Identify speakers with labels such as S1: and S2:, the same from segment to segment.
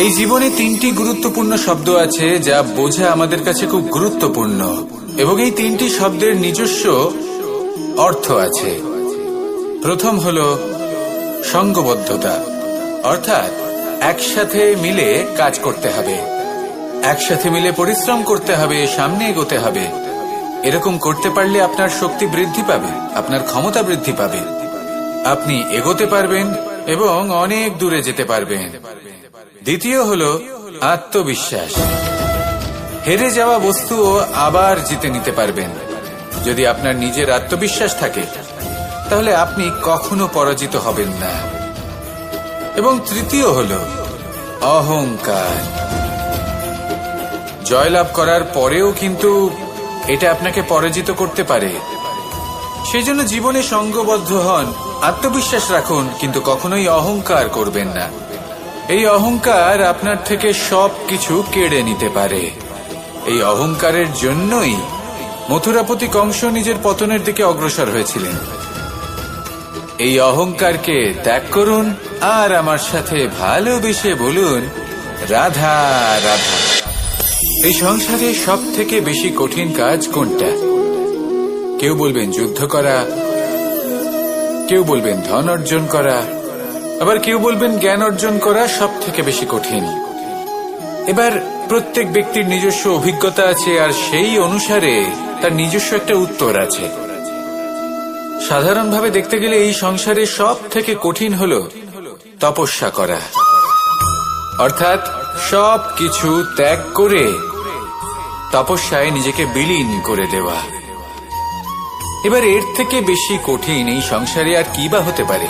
S1: এই জীবনে তিনটি গুরুত্বপূর্ণ শব্দ আছে যা বোঝা আমাদের কাছে খুব গুরুত্বপূর্ণ, এবং এই তিনটি শব্দের নিজস্ব অর্থ আছে। প্রথম হল সঙ্গবদ্ধতা, অর্থাৎ একসাথে মিলে কাজ করতে হবে, একসাথে মিলে পরিশ্রম করতে হবে, সামনে এগোতে হবে। এরকম করতে পারলে আপনার শক্তি বৃদ্ধি পাবে, আপনার ক্ষমতা বৃদ্ধি পাবে, আপনি এগোতে পারবেন এবং অনেক দূরে যেতে পারবেন। দ্বিতীয় হলো আত্মবিশ্বাস। হেরে যাওয়া বস্তুও আবার জিতে নিতে পারবেন। যদি আপনার নিজের আত্মবিশ্বাস থাকে তাহলে আপনি কখনো পরাজিত হবেন না। এবং তৃতীয় হলো অহংকার। জয়লাভ করার পরেও কিন্তু এটা আপনাকে পরাজিত করতে পারে। সেই জন্য জীবনে সঙ্গবদ্ধ হন, আত্মবিশ্বাস রাখুন, কিন্তু কখনোই অহংকার করবেন না। এই অহংকার আপনার থেকে সবকিছু কেড়ে নিতে পারে। এই অহংকারের জন্যই মথুরাপতি কংস নিজের পতনের দিকে অগ্রসর হয়েছিলেন। এই অহংকারকে ত্যাগ করুন আর আমার সাথে ভালোবেসে বলুন, রাধা রাধা। এই সংসারে সব থেকে বেশি কঠিন কাজ কোনটা? কেউ বলবেন যুদ্ধ করা, কেউ বলবেন ধন অর্জন করা, আবার কেউ বলবেন জ্ঞান অর্জন করা সব থেকে বেশি কঠিন। এবার প্রত্যেক ব্যক্তির নিজস্ব অভিজ্ঞতা আছে, আর সেই অনুসারে তার নিজস্ব একটা উত্তর আছে। সাধারণভাবে দেখতে গেলে এই সংসারে সব থেকে কঠিন হলো তপস্যা করা, অর্থাৎ সব কিছু ত্যাগ করে তপস্যায় নিজেকে বিলীন করে দেওয়া। এবার এর থেকে বেশি কঠিন এই সংসারে আর কি বা হতে পারে?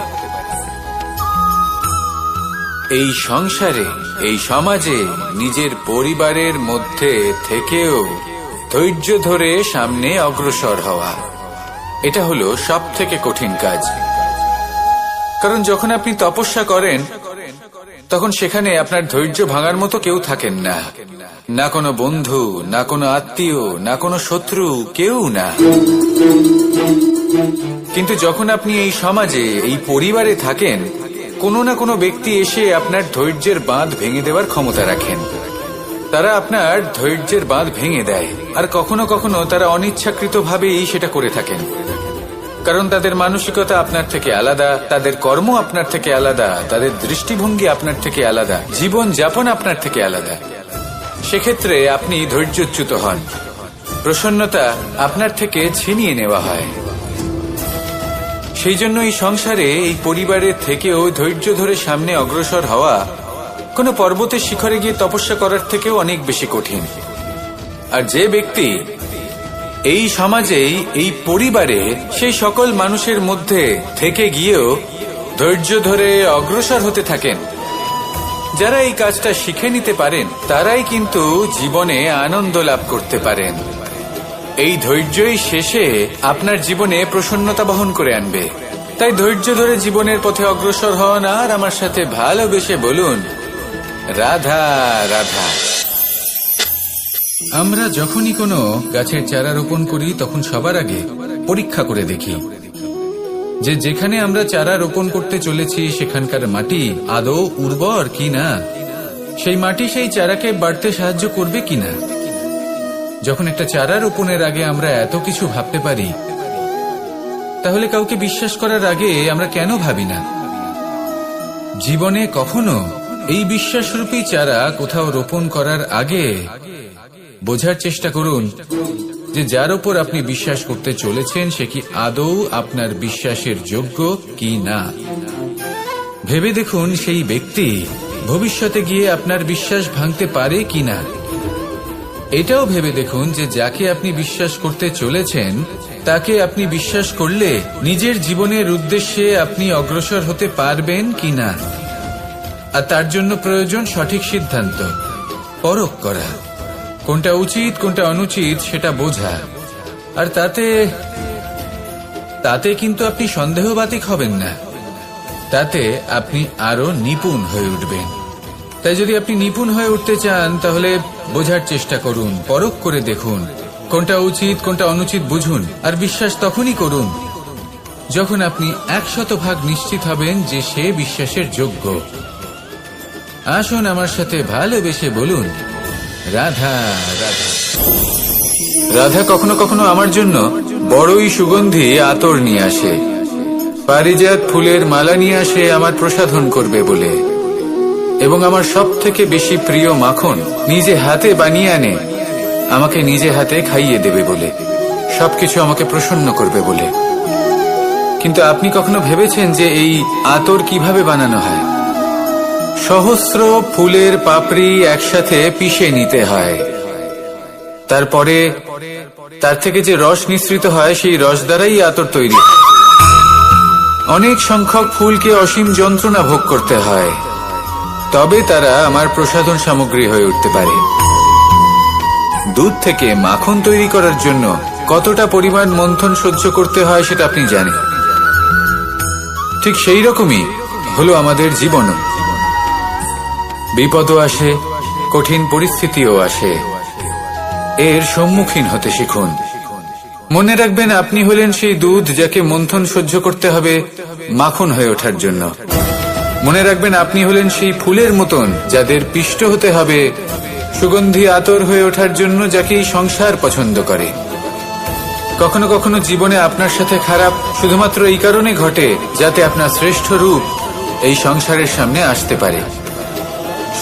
S1: এই সংসারে, এই সমাজে, নিজের পরিবারের মধ্যে থেকেও ধৈর্য ধরে সামনে অগ্রসর হওয়া, এটা হলো সব থেকে কঠিন কাজ। কারণ যখন আপনি তপস্যা করেন তখন সেখানে আপনার ধৈর্য ভাঙার মতো কেউ থাকেন না, না কোনো বন্ধু, না কোনো আত্মীয়, না কোনো শত্রু, কেউ না। কিন্তু যখন আপনি এই সমাজে, এই পরিবারে থাকেন, কোনো না কোনো ব্যক্তি এসে আপনার ধৈর্যের বাঁধ ভেঙে দেওয়ার ক্ষমতা রাখেন। তারা আপনার ধৈর্যের বাঁধ ভেঙে দেয়, আর কখনো কখনো তারা অনিচ্ছাকৃতভাবেই সেটা করে থাকেন। কারণ তাদের মানসিকতা আপনার থেকে আলাদা, তাদের কর্ম আপনার থেকে আলাদা, তাদের দৃষ্টিভঙ্গি আপনার থেকে আলাদা, জীবন যাপন আপনার থেকে আলাদা। সেক্ষেত্রে আপনি ধৈর্যচ্যুত হন, প্রসন্নতা আপনার থেকে ছিনিয়ে নেওয়া হয়। সেই জন্য এই সংসারে, এই পরিবারের থেকেও ধৈর্য ধরে সামনে অগ্রসর হওয়া কোনো পর্বতের শিখরে গিয়ে তপস্যা করার থেকেও অনেক বেশি কঠিন। আর যে ব্যক্তি এই সমাজেই, এই পরিবারে, সেই সকল মানুষের মধ্যে থেকে গিয়েও ধৈর্য ধরে অগ্রসর হতে থাকেন, যারা এই কাজটা শিখে নিতে পারেন, তারাই কিন্তু জীবনে আনন্দ লাভ করতে পারেন। এই ধৈর্যই শেষে আপনার জীবনে প্রসন্নতা বহন করে আনবে। তাই ধৈর্য ধরে জীবনের পথে অগ্রসর হন আর আমার সাথে ভালোবেসে বলুন, রাধা রাধা। আমরা যখনই কোনো গাছের চারা রোপণ করি তখন সবার আগে পরীক্ষা করে দেখি যে যেখানে আমরা চারা রোপণ করতে চলেছি সেখানকার মাটি আদৌ উর্বর কিনা, সেই মাটি সেই চারাকে বাড়তে সাহায্য করবে কিনা। যখন একটা চারা রোপণের আগে আমরা এত কিছু ভাবতে পারি, তাহলে কাউকে বিশ্বাস করার আগে আমরা কেন ভাবি না? জীবনে কখনো এই বিশ্বাসরূপী চারা কোথাও রোপণ করার আগে বোঝার চেষ্টা করুন যে যার উপর আপনি বিশ্বাস করতে চলেছেন সে কি আদৌ আপনার বিশ্বাসের যোগ্য কি না। ভেবে দেখুন সেই ব্যক্তি ভবিষ্যতে গিয়ে আপনার বিশ্বাস ভাঙতে পারে কিনা। এটাও ভেবে দেখুন যে যাকে আপনি বিশ্বাস করতে চলেছেন তাকে আপনি বিশ্বাস করলে নিজের জীবনের উদ্দেশ্যে আপনি অগ্রসর হতে পারবেন কিনা। আর তার জন্য প্রয়োজন সঠিক সিদ্ধান্ত, পরখ করা, কোনটা উচিত কোনটা অনুচিত সেটা বোঝা। আর তাতে কিন্তু আপনি সন্দেহবাতিক হবেন না, তাতে আপনি আরো নিপুণ হয়ে উঠবেন। তাই যদি আপনি নিপুণ হয়ে উঠতে চান তাহলে বোঝার চেষ্টা করুন, পরখ করে দেখুন, কোনটা উচিত কোনটা অনুচিত বুঝুন। আর বিশ্বাস তখনই করুন যখন আপনি 100% নিশ্চিত হবেন যে সে বিশ্বাসের যোগ্য। আসুন আমার সাথে ভালোবেসে বলুন, রাধা রাধা। রাধা কখনো কখনো আমার জন্য বড়ই সুগন্ধি আতর নিয়ে আসে, পারিজাত ফুলের মালা নিয়ে আসে আমার প্রসাধন করবে বলে, এবং আমার সব থেকে বেশি প্রিয় মাখন নিজে হাতে বানিয়ে আনে আমাকে নিজে হাতে খাইয়ে দেবে বলে, সবকিছু আমাকে প্রসন্ন করবে বলে। কিন্তু আপনি কখনো ভেবেছেন যে এই আতর কিভাবে বানানো হয়? সহস্র ফুলের পাপড়ি একসাথে পিষে নিতে হয়, তারপরে তার থেকে যে রস নিঃসৃত হয় সেই রস দ্বারাই আতর তৈরি হয়। অনেক সংখ্যক ফুলকে অসীম যন্ত্রণা ভোগ করতে হয়, তবে তারা আমার প্রসাধন সামগ্রী হয়ে উঠতে পারে। দুধ থেকে মাখন তৈরি করার জন্য কতটা পরিমাণ মন্থন সহ্য করতে হয় সেটা আপনি জানেন। ঠিক সেই রকমই হলো আমাদের জীবনও। বিপদও আসে, কঠিন পরিস্থিতিও আসে, এর সম্মুখীন হতে শিখুন। মনে রাখবেন, আপনি হলেন সেই দুধ যাকে মন্থন সহ্য করতে হবে মাখন হয়ে ওঠার জন্য। মনে রাখবেন, আপনি হলেন সেই ফুলের মতন যাদের পিষ্ট হতে হবে সুগন্ধি আতর হয়ে ওঠার জন্য, যাকে এই সংসার পছন্দ করে। কখনো কখনো জীবনে আপনার সাথে খারাপ শুধুমাত্র এই কারণে ঘটে যাতে আপনার শ্রেষ্ঠ রূপ এই সংসারের সামনে আসতে পারে।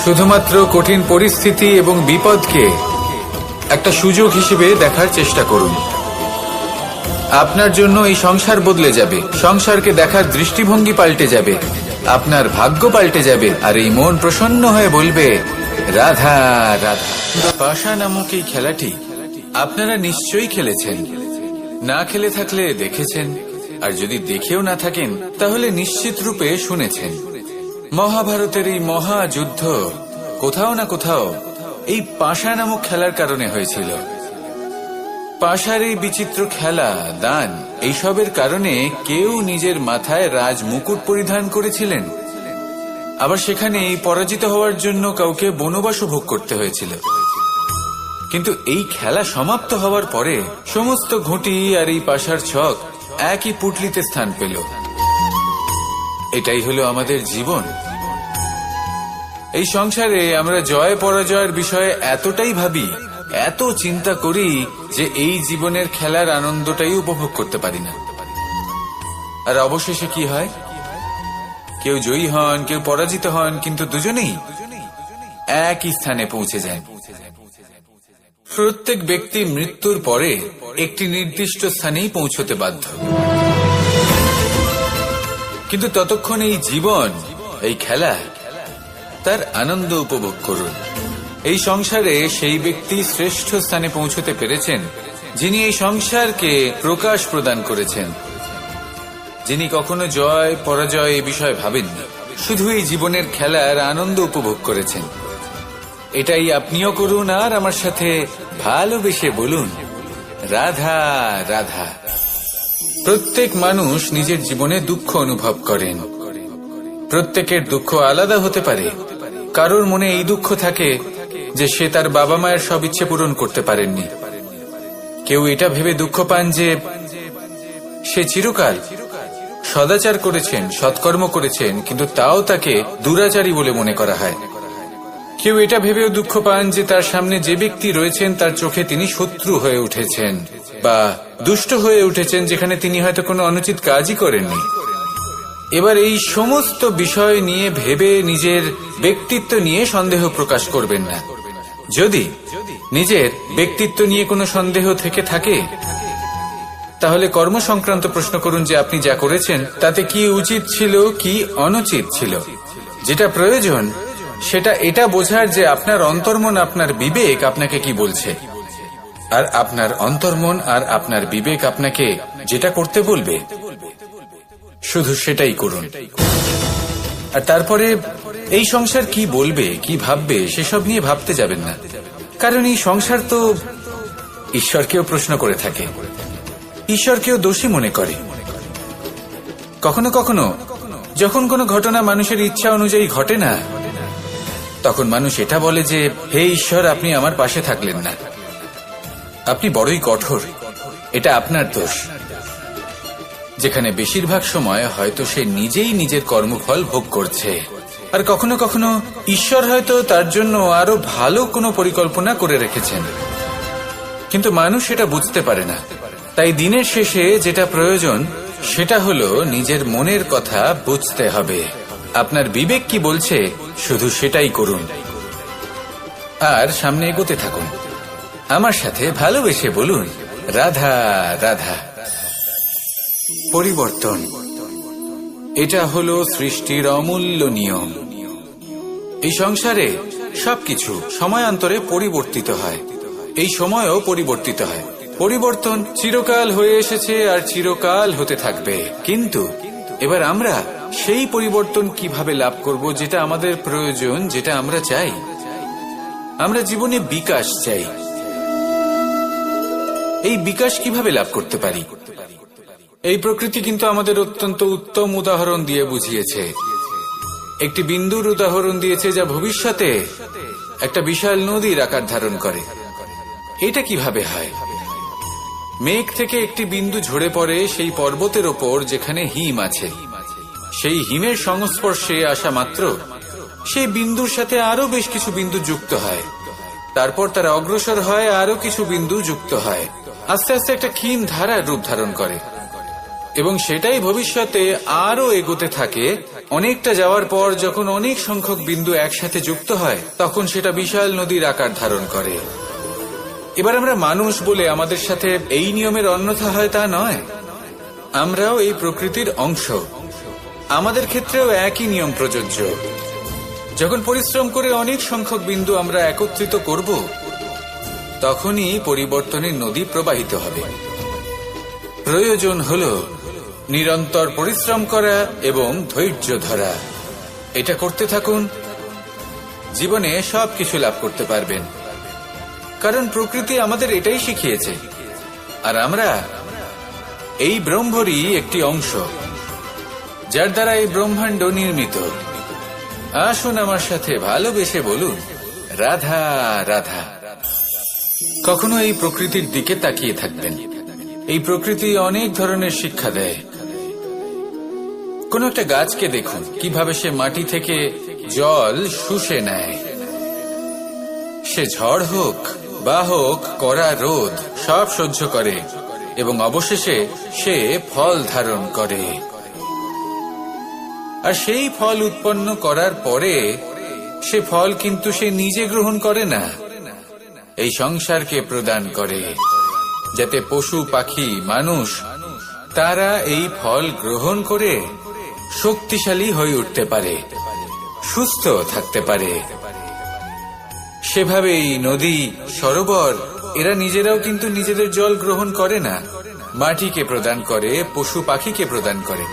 S1: শুধুমাত্র কঠিন পরিস্থিতি এবং বিপদকে একটা সুযোগ হিসেবে দেখার চেষ্টা করুন। আপনার জন্য এই সংসার বদলে যাবে, সংসারকে দেখার দৃষ্টিভঙ্গি পাল্টে যাবে, আপনার ভাগ্য পাল্টে যাবে, আর এই মন প্রসন্ন হয়ে বলবে, রাধা রাধা। পাশা নামক এই খেলাটি আপনারা নিশ্চয়ই খেলেছেন, না খেলে থাকলে দেখেছেন, আর যদি দেখেও না থাকেন তাহলে নিশ্চিত রূপে শুনেছেন। মহাভারতের এই মহাযুদ্ধ কোথাও না কোথাও এই পাশা নামক খেলার কারণে হয়েছিল। পাশার এই বিচিত্র খেলা, দান, এইসবের কারণে কেউ নিজের মাথায় রাজ মুকুট পরিধান করেছিলেন, আবার সেখানে পরাজিত হওয়ার জন্য কাউকে বনবাস ভোগ করতে হয়েছিল। কিন্তু এই খেলা সমাপ্ত হওয়ার পরে সমস্ত ঘুঁটি আর এই পাশার ছক একই পুটলিতে স্থান পেল। এটাই হলো আমাদের জীবন। এই সংসারে আমরা জয় পরাজয়ের বিষয়ে এতটাই ভাবি, এত চিন্তা করি যে এই জীবনের খেলার আনন্দটাই উপভোগ করতে পারি না। আর অবশেষে কি হয়? কেউ জয়ী হন, কেউ পরাজিত হন, কিন্তু দুজনেই একই স্থানে পৌঁছে যান। প্রত্যেক ব্যক্তি মৃত্যুর পরে একটি নির্দিষ্ট স্থানেই পৌঁছতে বাধ্য, কিন্তু ততক্ষণ এই জীবন, এই খেলা, তার আনন্দ উপভোগ করুন। এই সংসারে সেই ব্যক্তি শ্রেষ্ঠ স্থানে পৌঁছতে পেরেছেন যিনি এই সংসারকে প্রকাশ প্রদান করেছেন, যিনি কখনো জয় পরাজয় এই বিষয়ে ভাবেননি, শুধু এই জীবনের খেলার আনন্দ উপভোগ করেছেন। এটাই আপনিও করুন, আর আমার সাথে ভালোবেসে বলুন, রাধা রাধা। প্রত্যেক মানুষ নিজের জীবনে দুঃখ অনুভব করেন। প্রত্যেকের দুঃখ আলাদা হতে পারে। কারোর মনে এই দুঃখ থাকে যে সে তার বাবা মায়ের সব ইচ্ছে পূরণ করতে পারেননি। কেউ এটা ভেবে দুঃখ পান যে সে চিরকাল সদাচার করেছেন, সৎকর্ম করেছেন, কিন্তু তাও তাকে দুরাচারী বলে মনে করা হয়। কেউ এটা ভেবেও দুঃখ পান যে তার সামনে যে ব্যক্তি রয়েছেন তার চোখে তিনি শত্রু হয়ে উঠেছেন বা দুষ্ট হয়ে উঠেছেন, যেখানে তিনি হয়তো কোনো অনুচিত কাজই করেননি। এবার এই সমস্ত বিষয় নিয়ে ভেবে নিজের ব্যক্তিত্ব নিয়ে সন্দেহ প্রকাশ করবেন না। যদি নিজের ব্যক্তিত্ব নিয়ে কোনো সন্দেহ থেকে থাকে তাহলে কর্ম সংক্রান্ত প্রশ্ন করুন যে আপনি যা করেছেন তাতে কি উচিত ছিল, কি অনুচিত ছিল। যেটা প্রয়োজন সেটা এটা বোঝার যে আপনার অন্তর্মন, আপনার বিবেক আপনাকে কি বলছে, আর আপনার অন্তর্মন আর আপনার বিবেক আপনাকে যেটা করতে বলবে শুধু সেটাই করুন। আর তারপরে এই সংসার কি বলবে, কি ভাববে সেসব নিয়ে ভাবতে যাবেন না, কারণ এই সংসার তো ঈশ্বরকেও প্রশ্ন করে থাকে, ঈশ্বরকেও দোষী মনে করে। কখনো কখনো যখন কোনো ঘটনা মানুষের ইচ্ছা অনুযায়ী ঘটে না, তখন মানুষ এটা বলে যে হে ঈশ্বর, আপনি আমার পাশে থাকলেন না, আপনি বড়ই কঠোর, এটা আপনার দোষ। যেখানে বেশিরভাগ সময় হয়তো সে নিজেই নিজের কর্মফল ভোগ করছে। আর কখনো কখনো ঈশ্বর হয়তো তার জন্য আরো ভালো কোনো পরিকল্পনা করে রেখেছেন, কিন্তু মানুষ এটা বুঝতে পারে না। তাই দিনের শেষে যেটা প্রয়োজন সেটা হলো নিজের মনের কথা বুঝতে হবে। আপনার বিবেক কি বলছে শুধু সেটাই করুন আর সামনে এগোতে থাকুন। আমার সাথে ভালোবেসে বলুন, রাধা রাধা। পরিবর্তন, এটা হলো সৃষ্টির অমূল্য নিয়ম। এই সংসারে সবকিছু সময়ান্তরে পরিবর্তিত হয়, এই সময়ও পরিবর্তিত হয়। পরিবর্তন চিরকাল হয়ে এসেছে আর চিরকাল হতে থাকবে, কিন্তু এবার আমরা সেই পরিবর্তন কিভাবে লাভ করব যেটা আমাদের প্রয়োজন, যেটা আমরা চাই। আমরা জীবনে বিকাশ চাই। এই বিকাশ কিভাবে লাভ করতে পারি? এই প্রকৃতি কিন্তু আমাদের অত্যন্ত উত্তম উদাহরণ দিয়ে বুঝিয়েছে। একটি বিন্দুর উদাহরণ দিয়েছে যা ভবিষ্যতে একটা বিশাল নদীর আকার ধারণ করে। এটা কিভাবে হয়? মেঘ থেকে একটি বিন্দু ঝরে পড়ে সেই পর্বতের ওপর যেখানে হিম আছে। সেই হিমের সংস্পর্শে আসা মাত্র সেই বিন্দুর সাথে আরো বেশ কিছু বিন্দু যুক্ত হয়। তারপর তারা অগ্রসর হয়, আরো কিছু বিন্দু যুক্ত হয়, আস্তে আস্তে একটা ক্ষীণ ধারার রূপ ধারণ করে এবং সেটাই ভবিষ্যতে আরো এগোতে থাকে। অনেকটা যাওয়ার পর যখন অনেক সংখ্যক বিন্দু একসাথে যুক্ত হয় তখন সেটা বিশাল নদীর আকার ধারণ করে। এবার আমরা মানুষ বলে আমাদের সাথে এই নিয়মের অন্যথা হয় তা নয়। আমরাও এই প্রকৃতির অংশ, আমাদের ক্ষেত্রেও একই নিয়ম প্রযোজ্য। যখন পরিশ্রম করে অনেক সংখ্যক বিন্দু আমরা একত্রিত করব তখনই পরিবর্তনের নদী প্রবাহিত হবে। প্রয়োজন হল নিরন্তর পরিশ্রম করা এবং ধৈর্য ধরা। এটা করতে থাকুন, জীবনে সবকিছু লাভ করতে পারবেন, কারণ প্রকৃতি আমাদের এটাই শিখিয়েছে। আর আমরা এই ব্রহ্মরই একটি অংশ, যার দ্বারা এই ব্রহ্মাণ্ড নির্মিত। আসুন আমার সাথে ভালোবেসে বলুন, রাধা রাধা। কখনো এই প্রকৃতির দিকে তাকিয়ে থাকবেন। এই প্রকৃতি অনেক ধরনের শিক্ষা দেয়। কোন একটা গাছকে দেখুন কিভাবে সে মাটি থেকে জল শুষে নেয়। সে ঝড় হোক বা হোক কড়া রোদ সব সহ্য করে এবং অবশেষে সে ফল ধারণ করে। আর সেই ফল উৎপন্ন করার পরে সে ফল কিন্তু সে নিজে গ্রহণ করে না, এই সংসারকে প্রদান করে, যাতে পশু পাখি মানুষ তারা এই ফল গ্রহণ করে শক্তিশালী হয়ে উঠতে পারে, সুস্থ থাকতে পারে। সেভাবেই নদী, সরোবর এরা নিজেরাও কিন্তু নিজেদের জল গ্রহণ করে না, মাটিকে প্রদান করে, পশু পাখিকে প্রদান করে।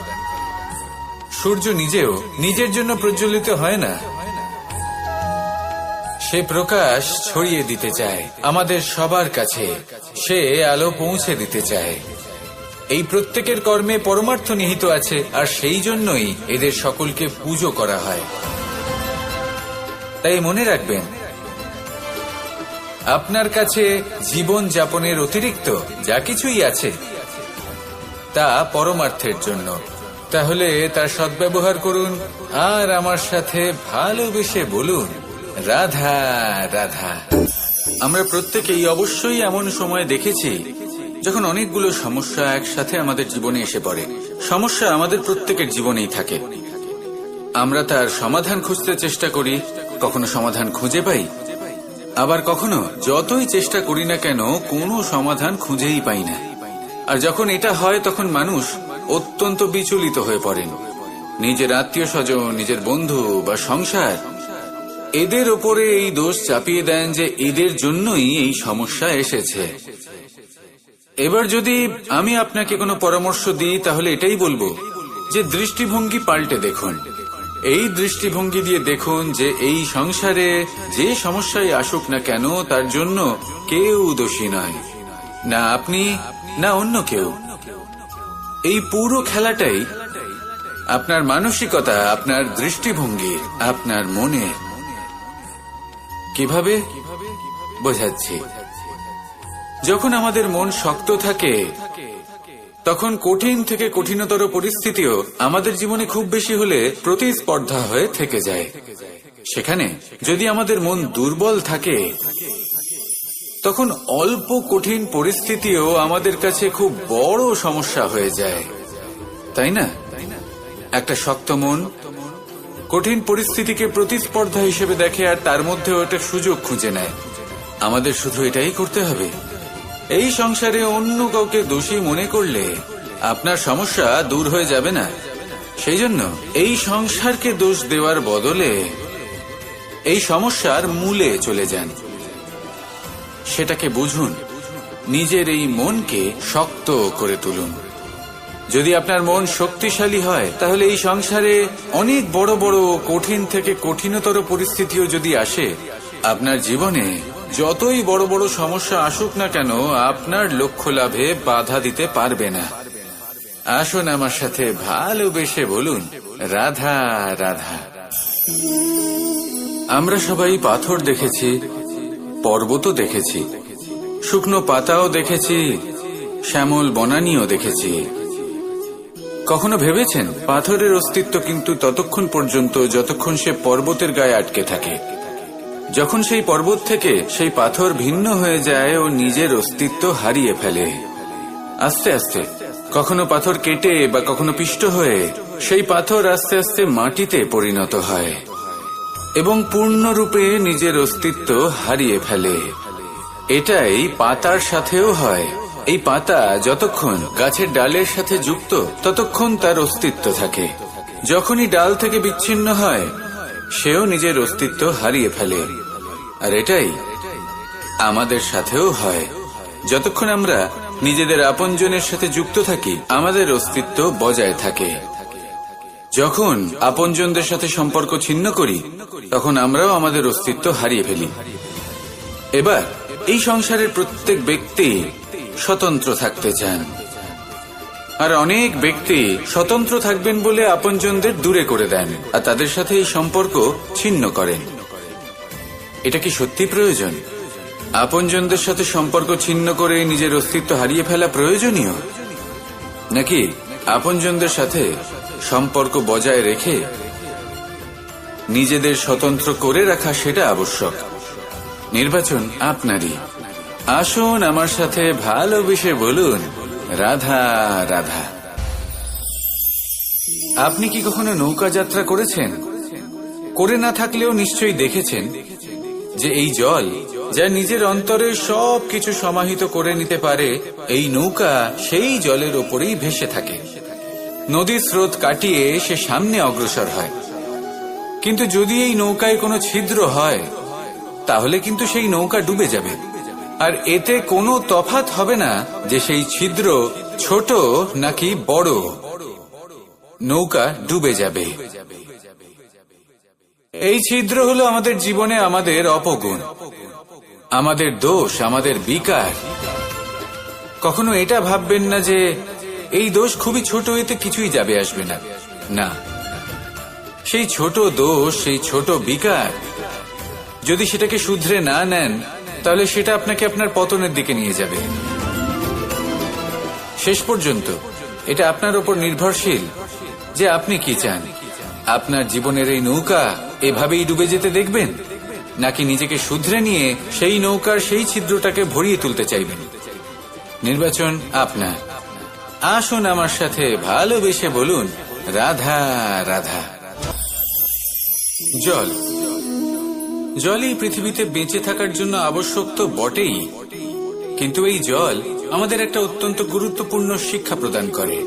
S1: সূর্য নিজেও নিজের জন্য প্রজ্বলিত হয় না, সে প্রকাশ ছড়িয়ে দিতে চায় আমাদের সবার কাছে, সে আলো পৌঁছে দিতে চায়। এই প্রত্যেকের কর্মে পরমার্থ নিহিত আছে, আর সেই জন্যই এদের সকলকে পুজো করা হয়। তাই মনে রাখবেন, আপনার কাছে জীবন যাপনের অতিরিক্ত যা কিছুই আছে তা পরমার্থের জন্য। তাহলে তার সদ্ব্যবহার করুন আর আমার সাথে ভালোবেসে বলুন, রাধা রাধা। আমরা প্রত্যেকেই অবশ্যই এমন সময় দেখেছি যখন অনেকগুলো সমস্যা একসাথে আমাদের জীবনে এসে পড়ে। সমস্যা আমাদের প্রত্যেকের জীবনেই থাকে। আমরা তার সমাধান খুঁজতে চেষ্টা করি, কখনো সমাধান খুঁজে পাই, আবার কখনো যতই চেষ্টা করি না কেন কোনো সমাধান খুঁজেই পাই না। আর যখন এটা হয় তখন মানুষ অত্যন্ত বিচলিত হয়ে পড়েন। নিজের আত্মীয় স্বজন, নিজের বন্ধু বা সংসার এদের ওপরে এই দোষ চাপিয়ে দেন যে এদের জন্যই এই সমস্যা এসেছে। এবার যদি আমি আপনাকে কোনো পরামর্শ দিই তাহলে এটাই বলবো যে দৃষ্টিভঙ্গি পাল্টে দেখুন। এই দৃষ্টিভঙ্গি দিয়ে দেখুন যে এই সংসারে যে সমস্যায় আসুক না কেন তার জন্য কেউ দোষী নয়, না আপনি না অন্য কেউ। এই পুরো খেলাটাই আপনার মানসিকতা, আপনার দৃষ্টিভঙ্গি, আপনার মনে। কিভাবে বোঝাচ্ছি? যখন আমাদের মন শক্ত থাকে তখন কঠিন থেকে কঠিনতর পরিস্থিতিও আমাদের জীবনে খুব বেশি হলে প্রতিস্পর্ধা হয়ে থেকে যায়। সেখানে যদি আমাদের মন দুর্বল থাকে, তখন অল্প কঠিন পরিস্থিতিও আমাদের কাছে খুব বড় সমস্যা হয়ে যায়, তাই না? একটা শক্ত মন কঠিন পরিস্থিতিকে প্রতিস্পর্ধা হিসেবে দেখে আর তার মধ্যে ওটা সুযোগ খুঁজে নেয়। আমাদের শুধু এটাই করতে হবে। এই সংসারে অন্য কাউকে দোষী মনে করলে আপনার সমস্যা দূর হয়ে যাবে না। সেই জন্য এই সংসারকে দোষ দেওয়ার বদলে এই সমস্যার মূলে চলে যান, সেটাকে বুঝুন, নিজের এই মনকে শক্ত করে তুলুন। যদি আপনার মন শক্তিশালী হয়, তাহলে এই সংসারে অনেক বড় বড় কঠিন থেকে কঠিনতর পরিস্থিতিও যদি আসে, আপনার জীবনে যতই বড় বড় সমস্যা আসুক না কেন, আপনার লক্ষ্য লাভে বাধা দিতে পারবে না। আসুন আমার সাথে ভালোবেসে বলুন, রাধা রাধা। আমরা সবাই পাথর দেখেছি, পর্বতও দেখেছি, শুকনো পাতাও দেখেছি, শ্যামল বনানীও দেখেছি। কখনো ভেবেছেন পাথরের অস্তিত্ব কিন্তু ততক্ষণ পর্যন্ত যতক্ষণ সে পর্বতের গায়ে আটকে থাকে। যখন সেই পর্বত থেকে সেই পাথর ভিন্ন হয়ে যায় ও নিজের অস্তিত্ব হারিয়ে ফেলে। আস্তে আস্তে কখনো পাথর কেটে বা কখনো পিষ্ট হয়ে সেই পাথর আস্তে আস্তে মাটিতে পরিণত হয় এবং পূর্ণরূপে নিজের অস্তিত্ব হারিয়ে ফেলে। এটাই পাতার সাথেও হয়। এই পাতা যতক্ষণ গাছের ডালের সাথে যুক্ত ততক্ষণ তার অস্তিত্ব থাকে। যখনই ডাল থেকে বিচ্ছিন্ন হয়, সেও নিজের অস্তিত্ব হারিয়ে ফেলে। আর এটাই আমাদের সাথেও হয়। যতক্ষণ আমরা নিজেদের আপনজনের সাথে যুক্ত থাকি, আমাদের অস্তিত্ব বজায় থাকে। যখন আপনজনদের সাথে সম্পর্ক ছিন্ন করি, তখন আমরাও আমাদের অস্তিত্ব হারিয়ে ফেলি। এবার এই সংসারের প্রত্যেক ব্যক্তি স্বতন্ত্র থাকতে চান, আর অনেক ব্যক্তি স্বতন্ত্র থাকবেন বলে আপনজনদের দূরে করে দেন আর তাদের সাথে এই সম্পর্ক ছিন্ন করেন। এটা কি সত্যি প্রয়োজন? আপনজনদের সাথে সম্পর্ক ছিন্ন করে নিজের অস্তিত্ব হারিয়ে ফেলা প্রয়োজনীয়, নাকি আপনজনদের সাথে সম্পর্ক বজায় রেখে নিজেদের স্বতন্ত্র করে রাখা সেটা আবশ্যক? নির্বাচন আপনারই। আসুন আমার সাথে ভালোবেসে বলুন, রাধা রাধা। আপনি কি কখনো নৌকা যাত্রা করেছেন? করে না থাকলেও নিশ্চয়ই দেখেছেন যে এই জল যা নিজের অন্তরে সব কিছু সমাহিত করে নিতে পারে, এই নৌকা সেই জলের ওপরেই ভেসে থাকে। নদীর স্রোত কাটিয়ে সে সামনে অগ্রসর হয়। কিন্তু যদি এই নৌকায় কোনো ছিদ্র হয়, তাহলে কিন্তু সেই নৌকা ডুবে যাবে। আর এতে কোনো তফাৎ হবে না যে সেই ছিদ্র ছোট নাকি বড়, নৌকা ডুবে যাবে। এই ছিদ্র হলো আমাদের জীবনে আমাদের অপগুণ, আমাদের দোষ, আমাদের বিকার। কখনো এটা ভাববেন না যে এই দোষ খুবই ছোট, এতে কিছুই যাবে আসবে না। না, সেই ছোট দোষ, সেই ছোট বিকার, যদি সেটাকে শুধরে না নেন, তাহলে সেটা আপনাকে আপনার পতনের দিকে নিয়ে যাবে। শেষ পর্যন্ত এটা আপনার উপর নির্ভরশীল যে আপনি কি চান। আপনার জীবনের এই নৌকা এভাবেই ডুবে যেতে দেখবেন, নাকি নিজেকে শুধরে নিয়ে সেই নৌকার সেই ছিদ্রটাকে ভরিয়ে তুলতে চাইবেন? নির্বাচন আপনার। আসুন আমার সাথে ভালোবেসে বলুন, রাধা রাধা। জল, জলই পৃথিবীতে বেঁচে থাকার জন্য আবশ্যক তো বটেই, কিন্তু এই জল আমাদের একটা অত্যন্ত গুরুত্বপূর্ণ শিক্ষা প্রদান করে।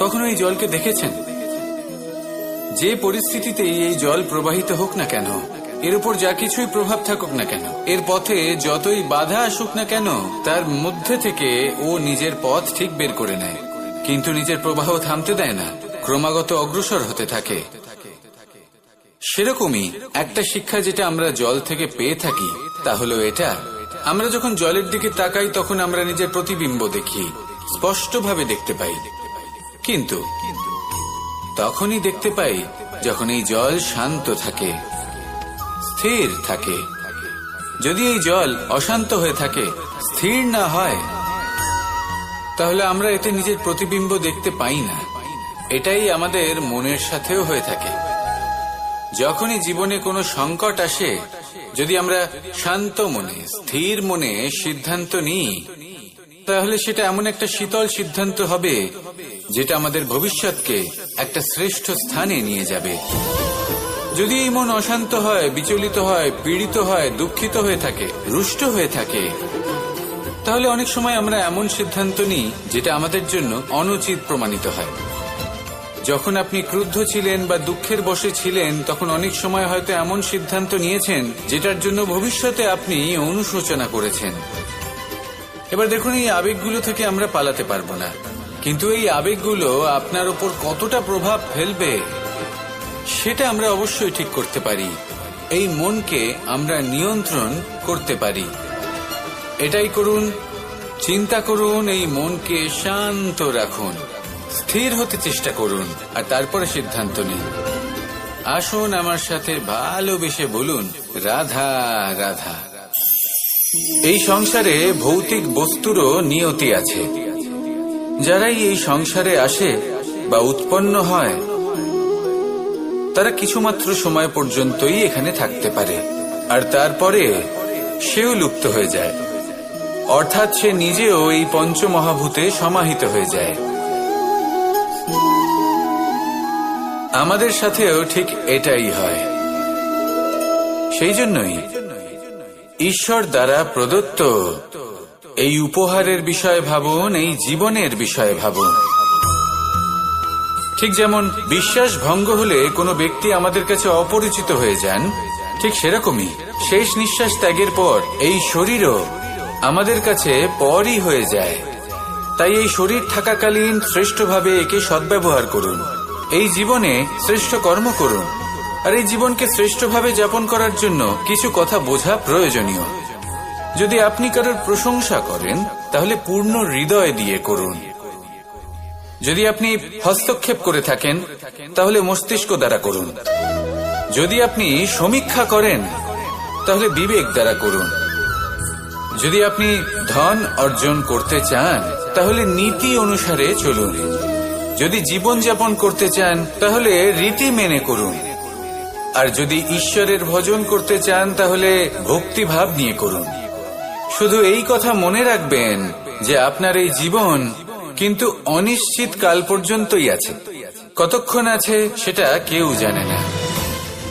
S1: কখনো এই জলকে দেখেছেন? যে পরিস্থিতিতেই এই জল প্রবাহিত হোক না কেন, এর উপর যা কিছুই প্রভাব থাকুক না কেন, এর পথে যতই বাধা আসুক না কেন, তার মধ্যে থেকে ও নিজের পথ ঠিক বের করে নেয়, কিন্তু নিজের প্রবাহ থামতে দেয় না, ক্রমাগত অগ্রসর হতে থাকে। সেরকমই একটা শিক্ষা যেটা আমরা জল থেকে পেয়ে থাকি, তা হলো এটা: আমরা যখন জলের দিকে তাকাই, তখন আমরা নিজের প্রতিবিম্ব দেখি, স্পষ্টভাবে দেখতে পাই। কিন্তু তখনই দেখতে পাই যখন এই জল শান্ত থাকে, স্থির থাকে। যদি এই জল অশান্ত হয়ে থাকে, স্থির না হয়, তাহলে আমরা এতে নিজের প্রতিবিম্ব দেখতে পাই না। এটাই আমাদের মনের সাথেও হয়ে থাকে। যখনই জীবনে কোনো সংকট আসে, যদি আমরা শান্ত মনে, স্থির মনে সিদ্ধান্ত নিই, তাহলে সেটা এমন একটা শীতল সিদ্ধান্ত হবে যেটা আমাদের ভবিষ্যৎকে একটা শ্রেষ্ঠ স্থানে নিয়ে যাবে। যদি এই মন অশান্ত হয়, বিচলিত হয়, পীড়িত হয়, দুঃখিত হয়ে থাকে, রুষ্ট হয়ে থাকে, তাহলে অনেক সময় আমরা এমন সিদ্ধান্ত নিই যেটা আমাদের জন্য অনুচিত প্রমাণিত হয়। যখন আপনি ক্রুদ্ধ ছিলেন বা দুঃখের বশে ছিলেন, তখন অনেক সময় হয়তো এমন সিদ্ধান্ত নিয়েছেন যেটার জন্য ভবিষ্যতে আপনি অনুশোচনা করেছেন। এবার দেখুন, এই আবেগগুলো থেকে আমরা পালাতে পারবো না, কিন্তু এই আবেগগুলো আপনার উপর কতটা প্রভাব ফেলবে সেটা আমরা অবশ্যই ঠিক করতে পারি। এই মনকে আমরা নিয়ন্ত্রণ করতে পারি। এটাই করুন, চিন্তা করুন, এই মনকে শান্ত রাখুন, স্থির হতে চেষ্টা করুন, আর তারপরে সিদ্ধান্ত নিন। আসুন আমার সাথে ভালোবেসে বলুন, রাধা রাধা। এই সংসারে ভৌতিক বস্তুরও নিয়তি আছে। যারাই এই সংসারে আসে বা উৎপন্ন হয়, তারা কিছুমাত্র সময় পর্যন্তই এখানে থাকতে পারে, আর তারপরে সেও লুপ্ত হয়ে যায়, অর্থাৎ সে নিজেও এই পঞ্চমহাভূতে সমাহিত হয়ে যায়। আমাদের সাথেও ঠিক এটাই হয়। সেই জন্যই ঈশ্বর দ্বারা প্রদত্ত এই উপহারের বিষয়ে ভাবুন, এই জীবনের বিষয়ে ভাবুন। ঠিক যেমন বিশ্বাস ভঙ্গ হলে কোনো ব্যক্তি আমাদের কাছে অপরিচিত হয়ে যান, ঠিক সেরকমই শেষ নিঃশ্বাস ত্যাগের পর এই শরীরও আমাদের কাছে পরই হয়ে যায়। তাই এই শরীর থাকাকালীন শ্রেষ্ঠভাবে একে সদ্ব্যবহার করুন, এই জীবনে শ্রেষ্ঠ কর্ম করুন। আর এই জীবনকে শ্রেষ্ঠভাবে যাপন করার জন্য কিছু কথা বোঝা প্রয়োজনীয়। যদি আপনি কারোর প্রশংসা করেন, তাহলে পূর্ণ হৃদয় দিয়ে করুন। যদি আপনি হস্তক্ষেপ করে থাকেন, তাহলে মস্তিষ্ক দ্বারা করুন। যদি আপনি সমীক্ষা করেন, তাহলে বিবেক দ্বারা করুন। যদি আপনি ধন অর্জন করতে চান, তাহলে নীতি অনুসারে চলুন। যদি জীবন যাপন করতে চান, তাহলে রীতি মেনে করুন। আর যদি ঈশ্বরের ভজন করতে চান, তাহলে ভক্তিভাব নিয়ে করুন। শুধু এই কথা মনে রাখবেন যে আপনার এই জীবন কিন্তু অনিশ্চিত কাল পর্যন্তই আছে। কতক্ষণ আছে সেটা কেউ জানে না।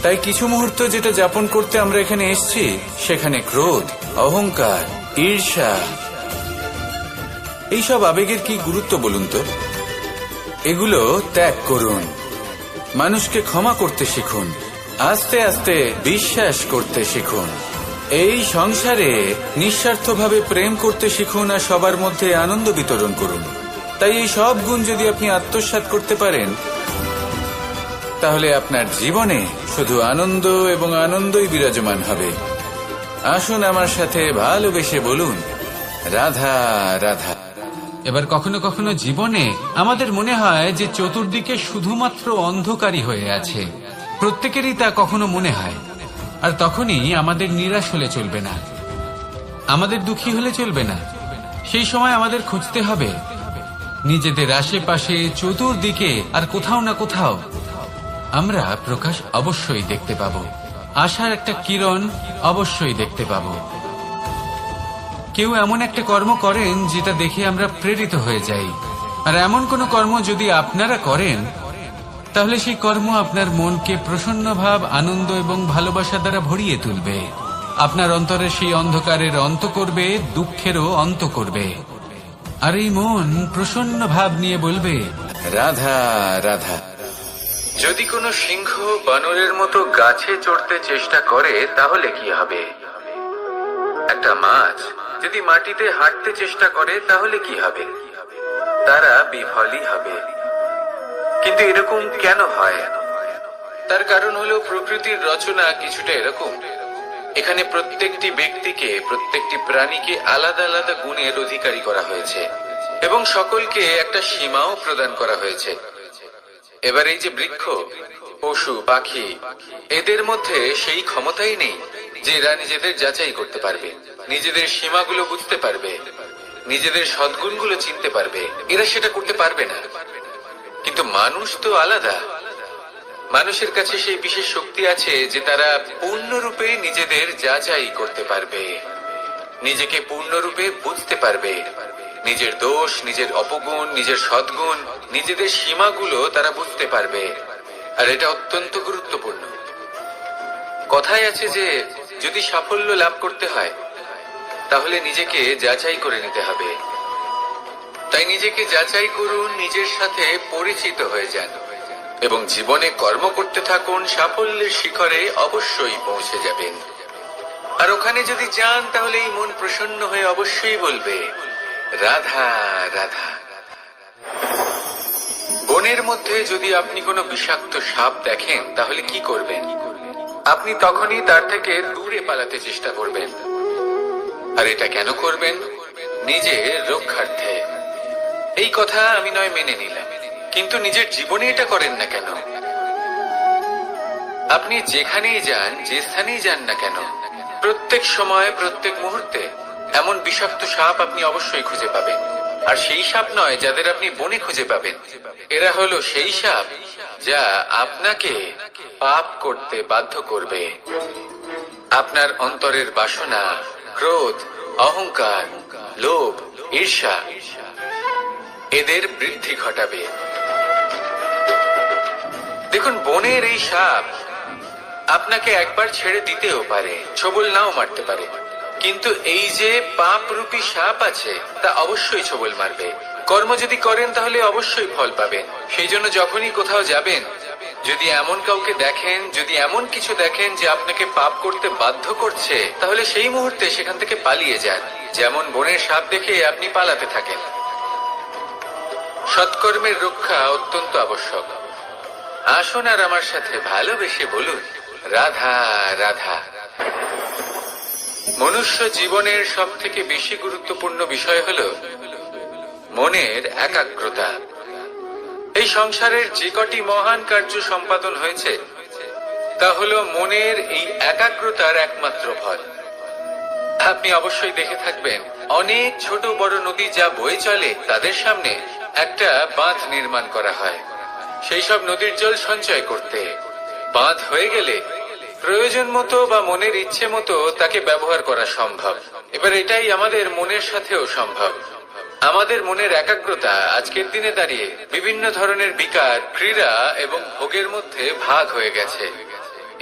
S1: তাই কিছু মুহূর্ত যেটা যাপন করতে আমরা এখানে এসেছি, সেখানে ক্রোধ, অহংকার, ঈর্ষা, এইসব আবেগের কি গুরুত্ব বলুন তো? এগুলো ত্যাগ করুন। মানুষকে ক্ষমা করতে শিখুন, আস্তে আস্তে বিশ্বাস করতে শিখুন। এই সংসারে নিঃস্বার্থভাবে প্রেম করতে শিখুন, আর সবার মধ্যে আনন্দ বিতরণ করুন। তাই এই সব গুণ যদি আপনি আত্মসাৎ করতে পারেন, তাহলে আপনার জীবনে শুধু আনন্দ এবং আনন্দই বিরাজমান হবে। আসুন আমার সাথে ভালোবেসে বলুন, রাধা রাধা। এবার কখনো কখনো জীবনে আমাদের মনে হয় যে চতুর্দিকে শুধুমাত্র অন্ধকারই হয়ে আছে। প্রত্যেকেরই তা কখনো মনে হয়। আর তখনই আমাদের নিরাশ হলে চলবে না, আমাদের দুঃখী হলে চলবে না। সেই সময় আমাদের খুঁজতে হবে নিজেদের আশেপাশে, চতুর্দিকে, আর কোথাও না কোথাও আমরা প্রকাশ অবশ্যই দেখতে পাবো, আশার একটা কিরণ অবশ্যই দেখতে পাবো। কেউ এমন একটা কর্ম করেন যেটা দেখে আমরা প্রেরিত হয়ে যাই, আর এমন কোনো কর্ম যদি আপনারা করেন, তাহলে সেই কর্ম আপনার মনকে প্রসন্ন ভাব, আনন্দ এবং ভালোবাসা দ্বারা ভরিয়ে তুলবে। আপনার অন্তরে সেই অন্ধকারের অন্ত করবে, দুঃখেরও অন্ত করবে। আর এই মন প্রসন্ন ভাব নিয়ে বলবে, রাধা রাধা। যদি কোনো সিংহ বানরের মতো গাছে চড়তে চেষ্টা করে, তাহলে কি হবে? একটা মাছ যদি মাটিতে হাঁটতে চেষ্টা করে, তাহলে কি হবে? তারা বিফলই হবে। কিন্তু এরকম কেন হয়? তার কারণ হলো প্রকৃতির রচনা কিছুটা এরকম। এখানে প্রত্যেকটি ব্যক্তিকে, প্রত্যেকটি প্রাণীকে আলাদা আলাদা গুণের অধিকারী করা হয়েছে, এবং সকলকে একটা সীমাও প্রদান করা হয়েছে। এবার এই যে বৃক্ষ, পশু, পাখি, এদের মধ্যে সেই ক্ষমতাই নেই যে এরা নিজেদের যাচাই করতে পারবে, নিজেদের সীমাগুলো বুঝতে পারবে। নিজেদের সদ্গুণগুলো চিনতে পারবে, এরা সেটা করতে পারবে না। কিন্তু মানুষ তো আলাদা। মানুষের কাছে সেই বিশেষ শক্তি আছে যে তারা পূর্ণরূপে নিজেদের যাচাই করতে পারবে, নিজেকে পূর্ণরূপে বুঝতে পারবে, নিজের দোষ, নিজের অপগুণ, নিজের সদ্গুণ, নিজেদের সীমাগুলো তারা বুঝতে পারবে। আর এটা অত্যন্ত গুরুত্বপূর্ণ। কথায় আছে যে যদি সাফল্য লাভ করতে হয় তাহলে নিজেকে যাচাই করে নিতে হবে। তাই নিজেকে যাচাই করুন, নিজের সাথে পরিচিত হয়ে যান এবং জীবনে কর্ম করতে থাকুন। সাফল্যের শিখরে অবশ্যই পৌঁছে যাবেন। আর ওখানে যদি যান তাহলে এই মন প্রসন্ন হয়ে অবশ্যই বলবে, রাধা রাধা। বনের মধ্যে যদি আপনি কোনো বিষাক্ত সাপ দেখেন তাহলে কি করবেন? আপনি তখনই তার থেকে দূরে পালাতে চেষ্টা করবেন। আর এটা কেন করবেন? নিজের রক্ষার্থে। এই কথা আমি নয় মেনে নিলাম, কিন্তু নিজের জীবনে এটা করেন না কেন? আপনি যেখানেই যান, যে স্থানেই যান না কেন, প্রত্যেক সময়, প্রত্যেক মুহূর্তে এমন বিষাক্ত সাপ আপনি অবশ্যই খুঁজে পাবেন। আর সেই সাপ নয় যাদের আপনি বনে খুঁজে পাবেন, এরা হলো সেই সাপ যা আপনাকে পাপ করতে বাধ্য করবে। আপনার অন্তরের বাসনা, ক্রোধ, অহংকার, লোভ, ঈর্ষা এদের বৃদ্ধি ঘটাবে। দেখুন, বনের এই সাপ আপনাকে একবার ছেড়ে দিতেও পারে, ছোবল নাও মারতে পারে, কিন্তু এই যে পাপরূপী সাপ আছে তা অবশ্যই ছোবল মারবে। কর্ম যদি করেন তাহলে অবশ্যই ফল পাবেন। সেই জন্য যখনই কোথাও যাবেন, যদি এমন কাউকে দেখেন, যদি এমন কিছু দেখেন যে আপনাকে পাপ করতে বাধ্য করছে, তাহলে সেই মুহূর্তে সেখান থেকে পালিয়ে যান। যেমন বনের সাপ দেখে আপনি পালাতে থাকেন। সৎকর্মের রক্ষা অত্যন্ত আবশ্যক। আসুন আর আমার সাথে ভালোবেসে বলুন, রাধা রাধা। মনুষ্য জীবনের সব থেকে বেশি গুরুত্বপূর্ণ বিষয় হলো মনের একাগ্রতা। এই সংসারের যে কটি মহান কার্য সম্পাদন হয়েছে তা হলো মনের এই একাগ্রতার একমাত্র ফল। আপনি অবশ্যই দেখে থাকবেন, অনেক ছোট বড় নদী যা বয়ে চলে তাদের সামনে একটা বাঁধ নির্মাণ করা হয় সেই সব নদীর জল সঞ্চয় করতে। বাঁধ হয়ে গেলে প্রয়োজন মতো বা মনের ইচ্ছে মতো তাকে ব্যবহার করা সম্ভব। এবার এটাই আমাদের মনের সাথেও সম্ভব। আমাদের মনের একাগ্রতা আজকের দিনে দাঁড়িয়ে বিভিন্ন ধরনের বিকার, ক্রীড়া এবং ভোগের মধ্যে ভাগ হয়ে গেছে।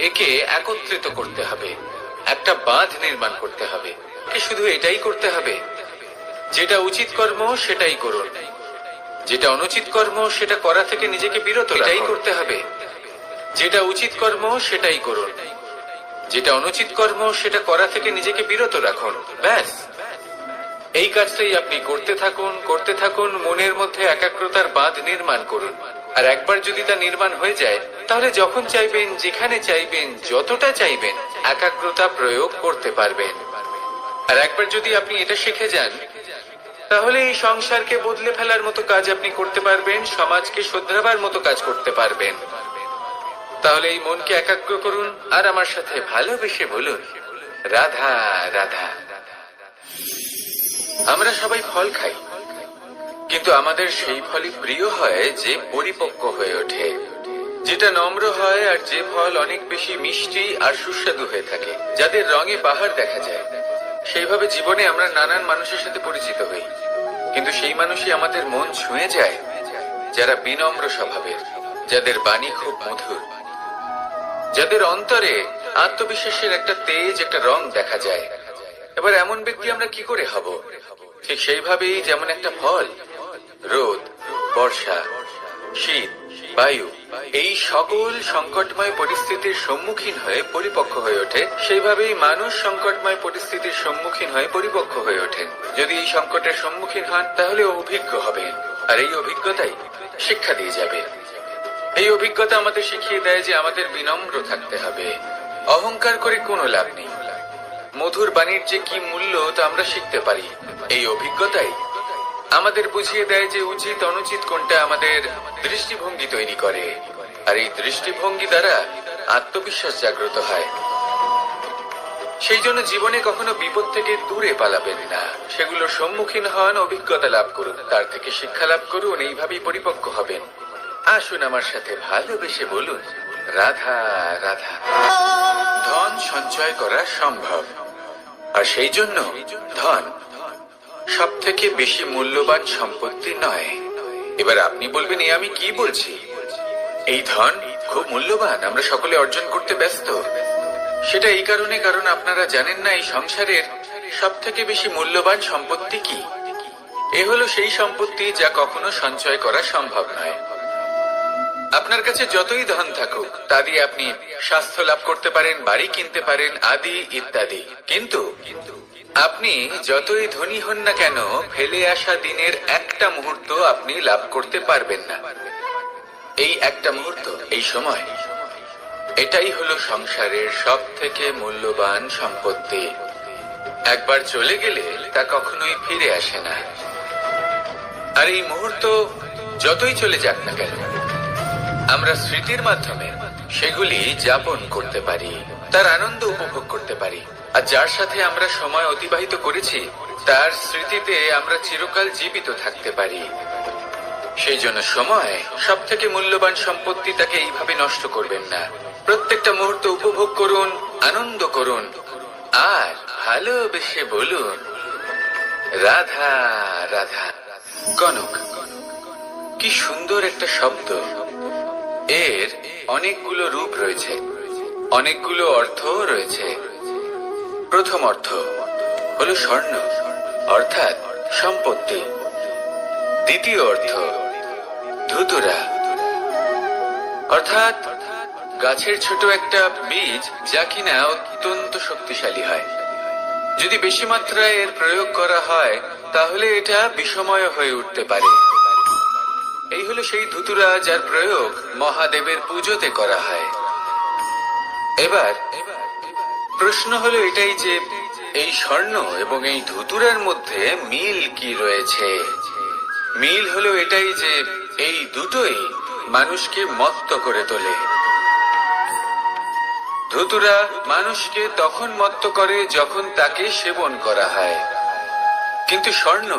S1: একে একত্রিত করতে হবে, একটা বাঁধ নির্মাণ করতে হবে। শুধু এটাই করতে হবে, যেটা উচিত কর্ম সেটাই করুন, যেটা অনুচিত কর্ম সেটা করা থেকে নিজেকে বিরত এটাই করতে হবে। যেটা উচিত কর্ম সেটাই করুন, যেটা অনুচিত কর্ম সেটা করা থেকে নিজেকে বিরত রাখুন। ব্যাস, এই কাজটাই আপনি করতে থাকুন, করতে থাকুন। মনের মধ্যে একাগ্রতার বাঁধ নির্মাণ করুন। আর একবার যদি তা নির্মাণ হয়ে যায় তাহলে যখন চাইবেন, যেখানে চাইবেন, যতটা চাইবেন একাগ্রতা প্রয়োগ করতে পারবেন। আর একবার যদি আপনি এটা শিখে যান তাহলে এই সংসারকে বদলে ফেলার মতো কাজ আপনি করতে পারবেন, সমাজকে শুধরাবার মতো কাজ করতে পারবেন। তাহলে এই মনকে একাগ্র করুন আর আমার সাথে ভালোবেসে বলুন, রাধা রাধা। আমরা সবাই ফল খাই, কিন্তু আমাদের সেই ফলই প্রিয় হয় যে পরিপক্ক হয়ে ওঠে, যেটা নম্র হয়, আর যে ফল অনেক বেশি মিষ্টি আর সুস্বাদু হয়ে থাকে, যাদের রঙে বাহার দেখা যায়। সেইভাবে জীবনে আমরা নানান মানুষের সাথে পরিচিত হই, কিন্তু সেই মানুষই আমাদের মন ছুঁয়ে যায় যারা বিনম্র স্বভাবের, যাদের বাণী খুব মধুর, যাদের অন্তরে আত্মবিশ্বাসের একটা তেজ, একটা রং দেখা যায়। এবার এমন ব্যক্তি আমরা কি করে হব? ঠিক সেইভাবেই যেমন একটা ফল রোদ, বর্ষা, শীত, বায়ু এই সকল সংকটময় পরিস্থিতির সম্মুখীন হয়ে পরিপক্ক হয়ে ওঠে, সেইভাবেই মানুষ সংকটময় পরিস্থিতির সম্মুখীন হয়ে পরিপক্ক হয়ে ওঠেন। যদি এই সংকটের সম্মুখীন হন তাহলে অভিজ্ঞ হবেন, আর এই অভিজ্ঞতাই শিক্ষা দিয়ে যাবে। এই অভিজ্ঞতা আমাদের শিখিয়ে দেয় যে আমাদের বিনম্র থাকতে হবে। অহংকার করে কোনো লাভ নেই। মধুর বাণীর যে কি মূল্য তা আমরা শিখতে পারি। এই অভিজ্ঞতাই আমাদের বুঝিয়ে দেয় যে উচিত অনুচিত কোনটা আমাদের দৃষ্টিভঙ্গি তৈরি করে, আর এই দৃষ্টিভঙ্গি দ্বারা আত্মবিশ্বাস জাগ্রত হয়। সেই জন্য জীবনে কখনো বিপদ থেকে দূরে পালাবেন না, সেগুলোর সম্মুখীন হন, অভিজ্ঞতা লাভ করুন, তার থেকে শিক্ষা লাভ করুন, এইভাবেই পরিপক্ক হবেন। আসুন আমার সাথে ভালোবেসে বলুন, রাধা রাধা। ধন সঞ্চয় করা সম্ভব, আর সেই জন্য ধন সব থেকে বেশি মূল্যবান সম্পত্তি নয়। এবার আপনি বলবেন, এ আমি কি বলছি? এই ধন খুব মূল্যবান, আমরা সকলে অর্জন করতে ব্যস্ত। সেটা এই কারণে, কারণ আপনারা জানেন না এই সংসারের সব থেকে বেশি মূল্যবান সম্পত্তি কি। এ হলো সেই সম্পত্তি যা কখনো সঞ্চয় করা সম্ভব নয়। আপনার কাছে যতই ধন থাকুক তা দিয়ে আপনি স্বাস্থ্য লাভ করতে পারেন, বাড়ি কিনতে পারেন, আদি ইত্যাদি, কিন্তু আপনি যতই ধনী হন না কেন, ফেলে আসা দিনের একটা মুহূর্ত আপনি লাভ করতে পারবেন না। এই একটা মুহূর্ত, এই সময়, এটাই হলো সংসারের সব থেকে মূল্যবান সম্পত্তি। একবার চলে গেলে তা কখনোই ফিরে আসে না। আর এই মুহূর্ত যতই চলে যাক না কেন, আমরা স্মৃতির মাধ্যমে সেগুলি যাপন করতে পারি, তার আনন্দ উপভোগ করতে পারি। আর যার সাথে আমরা সময় অতিবাহিত করেছি তার স্মৃতিতে আমরা চিরকাল জীবিত থাকতে পারি। সেই জন্য সময় সব থেকে মূল্যবান সম্পত্তি, তাকে এইভাবে নষ্ট করবেন না। প্রত্যেকটা মুহূর্ত উপভোগ করুন, আনন্দ করুন, আর ভালোবেসে বলুন, রাধা রাধা। কনক, কি সুন্দর একটা শব্দ। এর অনেকগুলো রূপ রয়েছে, অনেকগুলো অর্থ রয়েছে। প্রথম অর্থ হলো স্বর্ণ, অর্থাৎ সম্পত্তি। দ্বিতীয় অর্থ ধুতুরা, অর্থাৎ গাছের ছোট একটা বীজ, যা কিনা অত্যন্ত শক্তিশালী হয়। যদি বেশি মাত্রায় এর প্রয়োগ করা হয় তাহলে এটা বিষময় হয়ে উঠতে পারে। এই হলো সেই ধুতুরা যার প্রয়োগ মহাদেবের পুজোতে করা হয়। এবার প্রশ্ন হলো এটাই যে এই স্বর্ণ এবং এই ধুতুরার মধ্যে মিল কি রয়েছে। মিল হলো এটাই যে এই দুটোই মানুষকে মত্ত করে তোলে। ধুতুরা মানুষকে তখন মত্ত করে যখন তাকে সেবন করা হয়, কিন্তু স্বর্ণ,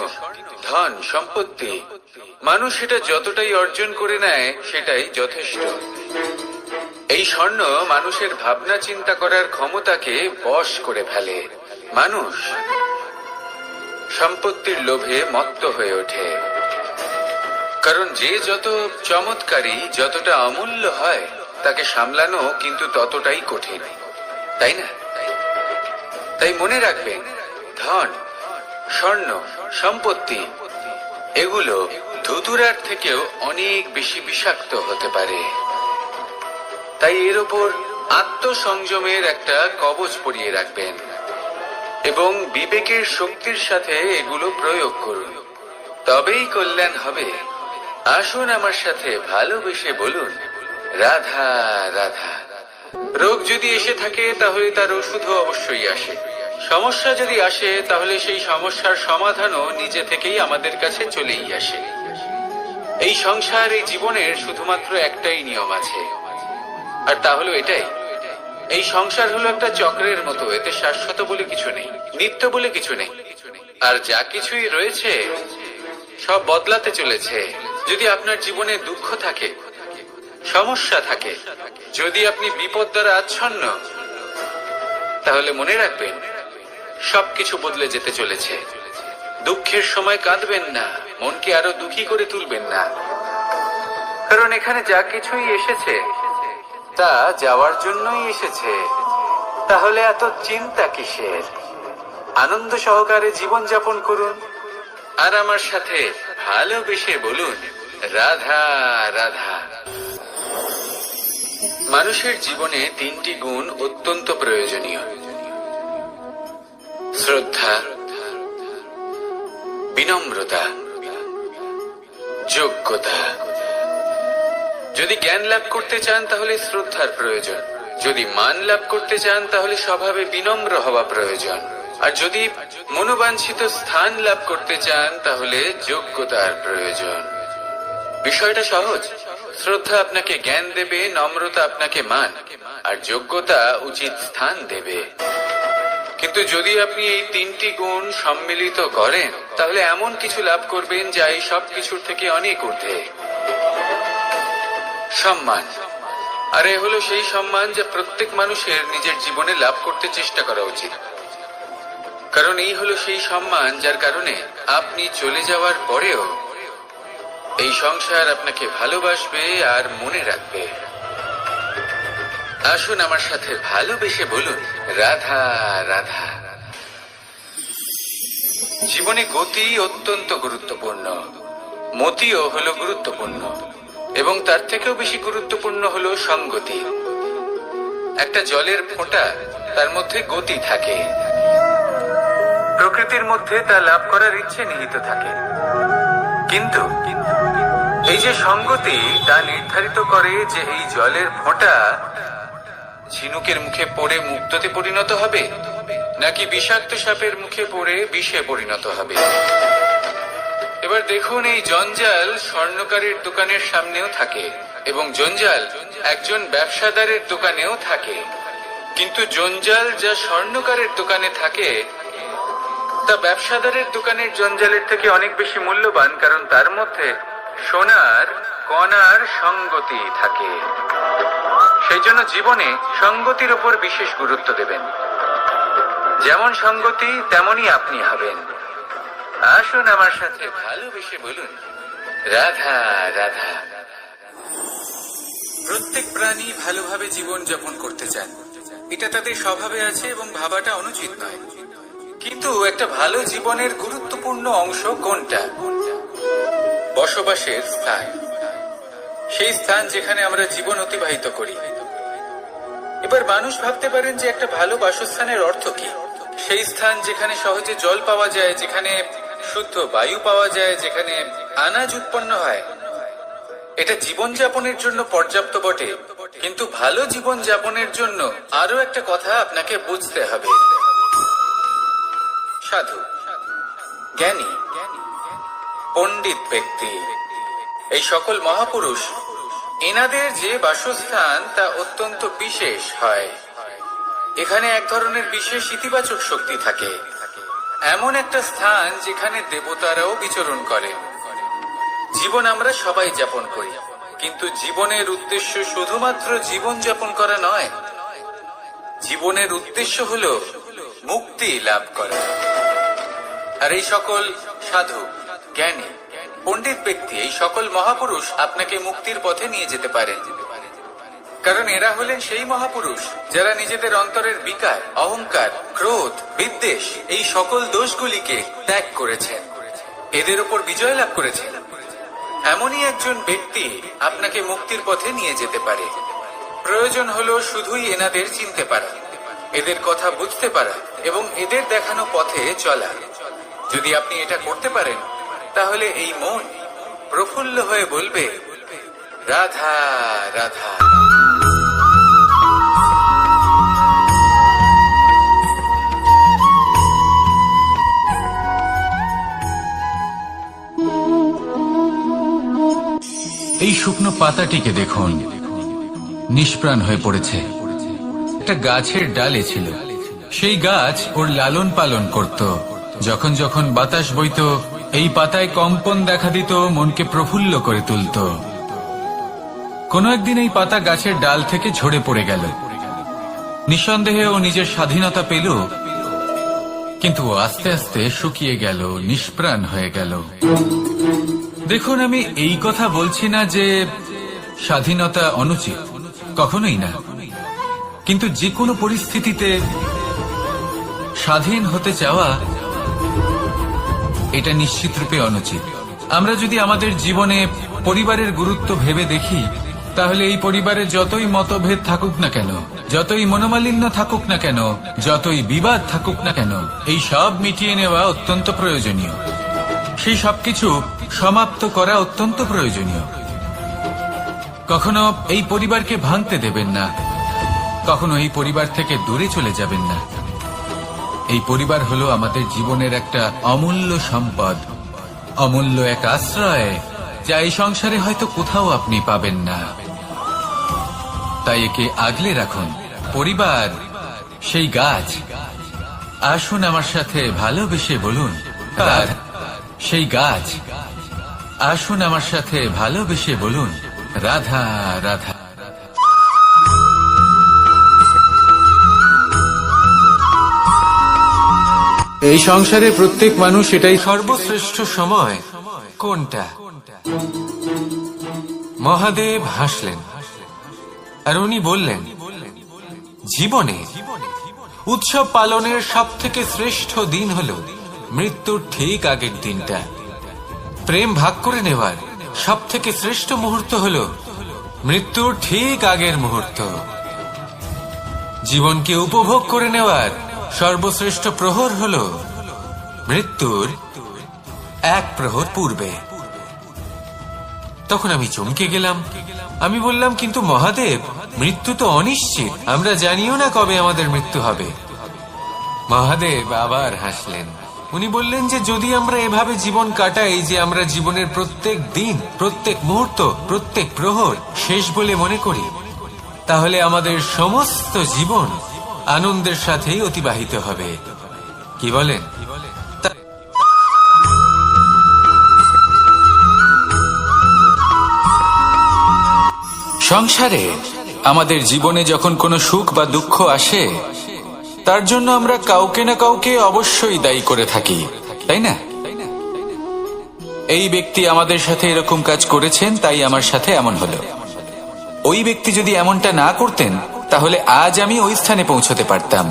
S1: ধন, সম্পত্তি, মানুষ সেটা যতটাই অর্জন করে নেয় সেটাই যথেষ্ট। এই স্বর্ণ মানুষের ভাবনা চিন্তা করার ক্ষমতাকে বশ করে ফেলে। মানুষ সম্পত্তির লোভে মত্ত হয়ে ওঠে, কারণ যে যত চমৎকারী, যতটা অমূল্য হয় তাকে সামলানো কিন্তু ততটাই কঠিন, তাই না? তাই মনে রাখবেন, ধন, স্বর্ণ, সম্পত্তি এগুলো ধুতুরার থেকেও অনেক বেশি বিষাক্ত হতে পারে। তাই এর ওপর আত্মসংযমের একটা কবচ পরিয়ে রাখবেন এবং বিবেকের শক্তির সাথে এগুলো প্রয়োগ করুন, তবেই কল্যাণ হবে। আসুন আমার সাথে ভালোবেসে বলুন, রাধা রাধা। রোগ যদি এসে থাকে তাহলে তার ওষুধও অবশ্যই আসে। সমস্যা যদি আসে তাহলে সেই সমস্যার সমাধানও নিজে থেকেই আমাদের কাছে চলেই আসে। এই সংসার, এই জীবনের শুধুমাত্র একটাই নিয়ম আছে, আর তা হলো এটাই, এই সংসার হলো একটা চক্রের মতো। এতে শাশ্বত বলে কিছু নেই, নিত্য বলে কিছু নেই, আর যা কিছুই রয়েছে সব বদলাতে চলেছে। যদি আপনার জীবনে দুঃখ থাকে, সমস্যা থাকে, যদি আপনি বিপদ দ্বারা আচ্ছন্ন, তাহলে মনে রাখবেন সবকিছু বদলে যেতে চলেছে। দুঃখের সময় কাঁদবেন না, মনকে আরো দুঃখী করে তুলবেন না, কারণ এখানে যা কিছুই এসেছে তা যাওয়ার জন্যই এসেছে। তাহলে এত চিন্তা কিসের? আনন্দ সহকারে জীবন যাপন করুন, আর আমার সাথে ভালোবেসে বলুন, রাধা রাধা। মানুষের জীবনে তিনটি গুণ অত্যন্ত প্রয়োজনীয়: শ্রদ্ধা, বিনম্রতা, যোগ্যতা। যদি জ্ঞান লাভ করতে চান তাহলে শ্রদ্ধার প্রয়োজন, যদি মান লাভ করতে চান তাহলে স্বভাবে বিনম্র হওয়া প্রয়োজন, আর যদি মনোবাঞ্ছিত স্থান লাভ করতে চান তাহলে যোগ্যতার প্রয়োজন। বিষয়টা সহজ। শ্রদ্ধা আপনাকে জ্ঞান দেবে, নম্রতা আপনাকে মান, আর যোগ্যতা উচিত স্থান দেবে। কিন্তু যদি আপনি এই তিনটি গুণ সম্মিলিত করেন তাহলে এমন কিছু লাভ করবেন যা এই সব কিছুর থেকে অনেক ঊর্ধ্বে। সম্মান। আর এ হলো সেই সম্মান যা প্রত্যেক মানুষের নিজের জীবনে লাভ করতে চেষ্টা করা উচিত, কারণ এই হলো সেই সম্মান যার কারণে আপনি চলে যাওয়ার পরেও এই সংসার আপনাকে ভালোবাসবে আর মনে রাখবে। আসুন আমার সাথে ভালোবেসে বলুন, রাধা রাধা। জীবনে গতি অত্যন্ত গুরুত্বপূর্ণ, মতিও হলো গুরুত্বপূর্ণ, এবং তার থেকেও বেশি গুরুত্বপূর্ণ হলো সঙ্গতি। একটা জলের ফোঁটা, তার মধ্যে গতি থাকে, প্রকৃতির মধ্যে তা লাভ করার ইচ্ছে নিহিত থাকে, কিন্তু এই যে সঙ্গতি তা নির্ধারিত করে যে এই জলের ফোঁটা ঝিনুকের মুখে পড়ে মুক্ততে পরিণত হবে নাকি বিষাক্ত সাপের মুখে পড়ে বিষে পরিণত হবে। এবার দেখুন, এই জঞ্জাল স্বর্ণকারের দোকানের সামনেও থাকে এবং জঞ্জাল একজন ব্যবসাদারের দোকানেও থাকে, কিন্তু জঞ্জাল যা স্বর্ণকারের দোকানে থাকে তা ব্যবসাদারের দোকানের জঞ্জালের থেকে অনেক বেশি মূল্যবান, কারণ তার মধ্যে সোনার কণার সঙ্গতি থাকে। সেই জন্য জীবনে সঙ্গতির উপর বিশেষ গুরুত্ব দেবেন। যেমন সঙ্গতি তেমনই আপনি হবেন। আসুন আমার সাথে ভালোবেসে বলুন, রাধা রাধা। প্রত্যেক প্রাণী ভালোভাবে জীবন যাপন করতে চান, এটা তাদের স্বভাবে আছে এবং ভাবাটা অনুচিত নয়। কিন্তু একটা ভালো জীবনের গুরুত্বপূর্ণ অংশ কোনটা? বসবাসের স্থান, সেই স্থান যেখানে আমরা জীবন অতিবাহিত করি। এবার মানুষ ভাবতে পারেন যে একটা ভালো বাসস্থানের অর্থ কি? সেই স্থান যেখানে সহজে জল পাওয়া যায়, যেখানে শুদ্ধ বায়ু পাওয়া যায়, যেখানে আনাজ উৎপন্ন হয়। এটা জীবনযাপনের জন্য পর্যাপ্ত বটে, কিন্তু ভালো জীবন যাপনের জন্য আরো একটা কথা আপনাকে বুঝতে হবে। সাধু, জ্ঞানী, পণ্ডিত ব্যক্তি, এই সকল মহাপুরুষ, এনাদের যে বাসস্থান তা অত্যন্ত বিশেষ হয়। এখানে এক ধরনের বিশেষ ইতিবাচক শক্তি থাকে, এমন একটা স্থান যেখানে দেবতারাও বিচরণ করেন। জীবন আমরা সবাই যাপন করি, কিন্তু জীবনের উদ্দেশ্য শুধুমাত্র জীবন যাপন করা নয়। জীবনের উদ্দেশ্য হলো মুক্তি লাভ করা। আর এই সকল সাধু, জ্ঞানী, পণ্ডিত ব্যক্তি, এই সকল মহাপুরুষ আপনাকে মুক্তির পথে নিয়ে যেতে পারেন, কারণ এরা হলেন সেই মহাপুরুষ যারা নিজেদের অন্তরের বিকার, অহংকার, ক্রোধ, বিদ্বেষ এই সকল দোষগুলিকে ত্যাগ করেছেন, এদের উপর বিজয় লাভ করেছেন। এমনই একজন ব্যক্তি আপনাকে মুক্তির পথে নিয়ে যেতে পারে। প্রয়োজন হলো শুধুই এনাদের চিনতে পারা, এদের কথা বুঝতে পারা এবং এদের দেখানো পথে চলা। যদি আপনি এটা করতে পারেন তাহলে এই মন প্রফুল্ল হয়ে বলবে, রাধা রাধা। এই শুকনো পাতাটিকে দেখুন, নিষ্প্রাণ হয়ে পড়েছে। একটা গাছের ডালে ছিল, সেই গাছ ওর লালন পালন করত। যখন যখন বাতাস বইত, এই পাতায় কম্পন দেখা দিত, মনকে প্রফুল্ল করে তুলত। কোনো একদিন এই পাতা গাছের ডাল থেকে ঝরে পড়ে গেল। নিঃসন্দেহে ও নিজের স্বাধীনতা পেল, কিন্তু আস্তে আস্তে শুকিয়ে গেল, নিষ্প্রাণ হয়ে গেল। দেখুন, আমি এই কথা বলছি না যে স্বাধীনতা অনুচিত, কখনোই না, কিন্তু যে কোনো পরিস্থিতিতে স্বাধীন হতে চাওয়া এটা নিশ্চিতরূপে অনুচিত। আমরা যদি আমাদের জীবনে পরিবারের গুরুত্ব ভেবে দেখি, তাহলে এই পরিবারে যতই মতভেদ থাকুক না কেন, যতই মনোমালিন্য থাকুক না কেন, যতই বিবাদ থাকুক না কেন, এই সব মিটিয়ে নেওয়া অত্যন্ত প্রয়োজনীয়। সেই সবকিছু সমাপ্ত করা অত্যন্ত প্রয়োজনীয়। কখনো এই পরিবারকে ভাঙতে দেবেন না, কখনো এই পরিবার থেকে দূরে চলে যাবেন না। এই পরিবার হলো আমাদের জীবনের একটা অমূল্য সম্পদ, অমূল্য এক আশ্রয়, যা এই সংসারে হয়তো কোথাও আপনি পাবেন না। তাই একে আগলে রাখুন। পরিবার সেই গাছ, আসুন আমার সাথে ভালোবেসে বলুন, আর সেই গাছ, আসুন আমার সাথে ভালোবেসে বলুন, রাধা রাধা। এই সংসারে প্রত্যেক মানুষ এটাই
S2: সর্বশ্রেষ্ঠ সময় কোনটা? মহাদেব হাসলেন আর উনি বললেন, জীবনে উৎসব পালনের সব থেকে শ্রেষ্ঠ দিন হল মৃত্যুর ঠিক আগের দিনটা। প্রেম ভাগ করে নেওয়ার সব থেকে শ্রেষ্ঠ মুহূর্ত হল মৃত্যুর ঠিক আগের মুহূর্ত। জীবনকে উপভোগ করে নেওয়ার সর্বশ্রেষ্ঠ প্রহর হল মৃত্যুর এক প্রহর পূর্বে। তখন আমি চমকে গেলাম। আমি বললাম, কিন্তু মহাদেব, মৃত্যু তো অনিশ্চিত, আমরা জানিও না কবে আমাদের মৃত্যু হবে। মহাদেব আবার হাসলেন। উনি বললেন যে যদি আমরা এভাবে জীবন কাটাই যে আমরা জীবনের প্রত্যেক দিন, প্রত্যেক মুহূর্ত, প্রত্যেক প্রহর শেষ বলে মনে করি, তাহলে আমাদের সমস্ত জীবন আনন্দের সাথেই অতিবাহিত হবে। কি বলেন?
S1: সংসারে আমাদের জীবনে যখন কোনো সুখ বা দুঃখ আসে, তার জন্য আমরা কাউকে না কাউকে অবশ্যই দায়ী করে থাকি, তাই না? এই ব্যক্তি আমাদের সাথে এরকম কাজ করেছেন, তাই আমার সাথে এমন হলো। ওই ব্যক্তি যদি এমনটা না করতেন, তাহলে আজ আমি ওই স্থানে পৌঁছতে পারতাম।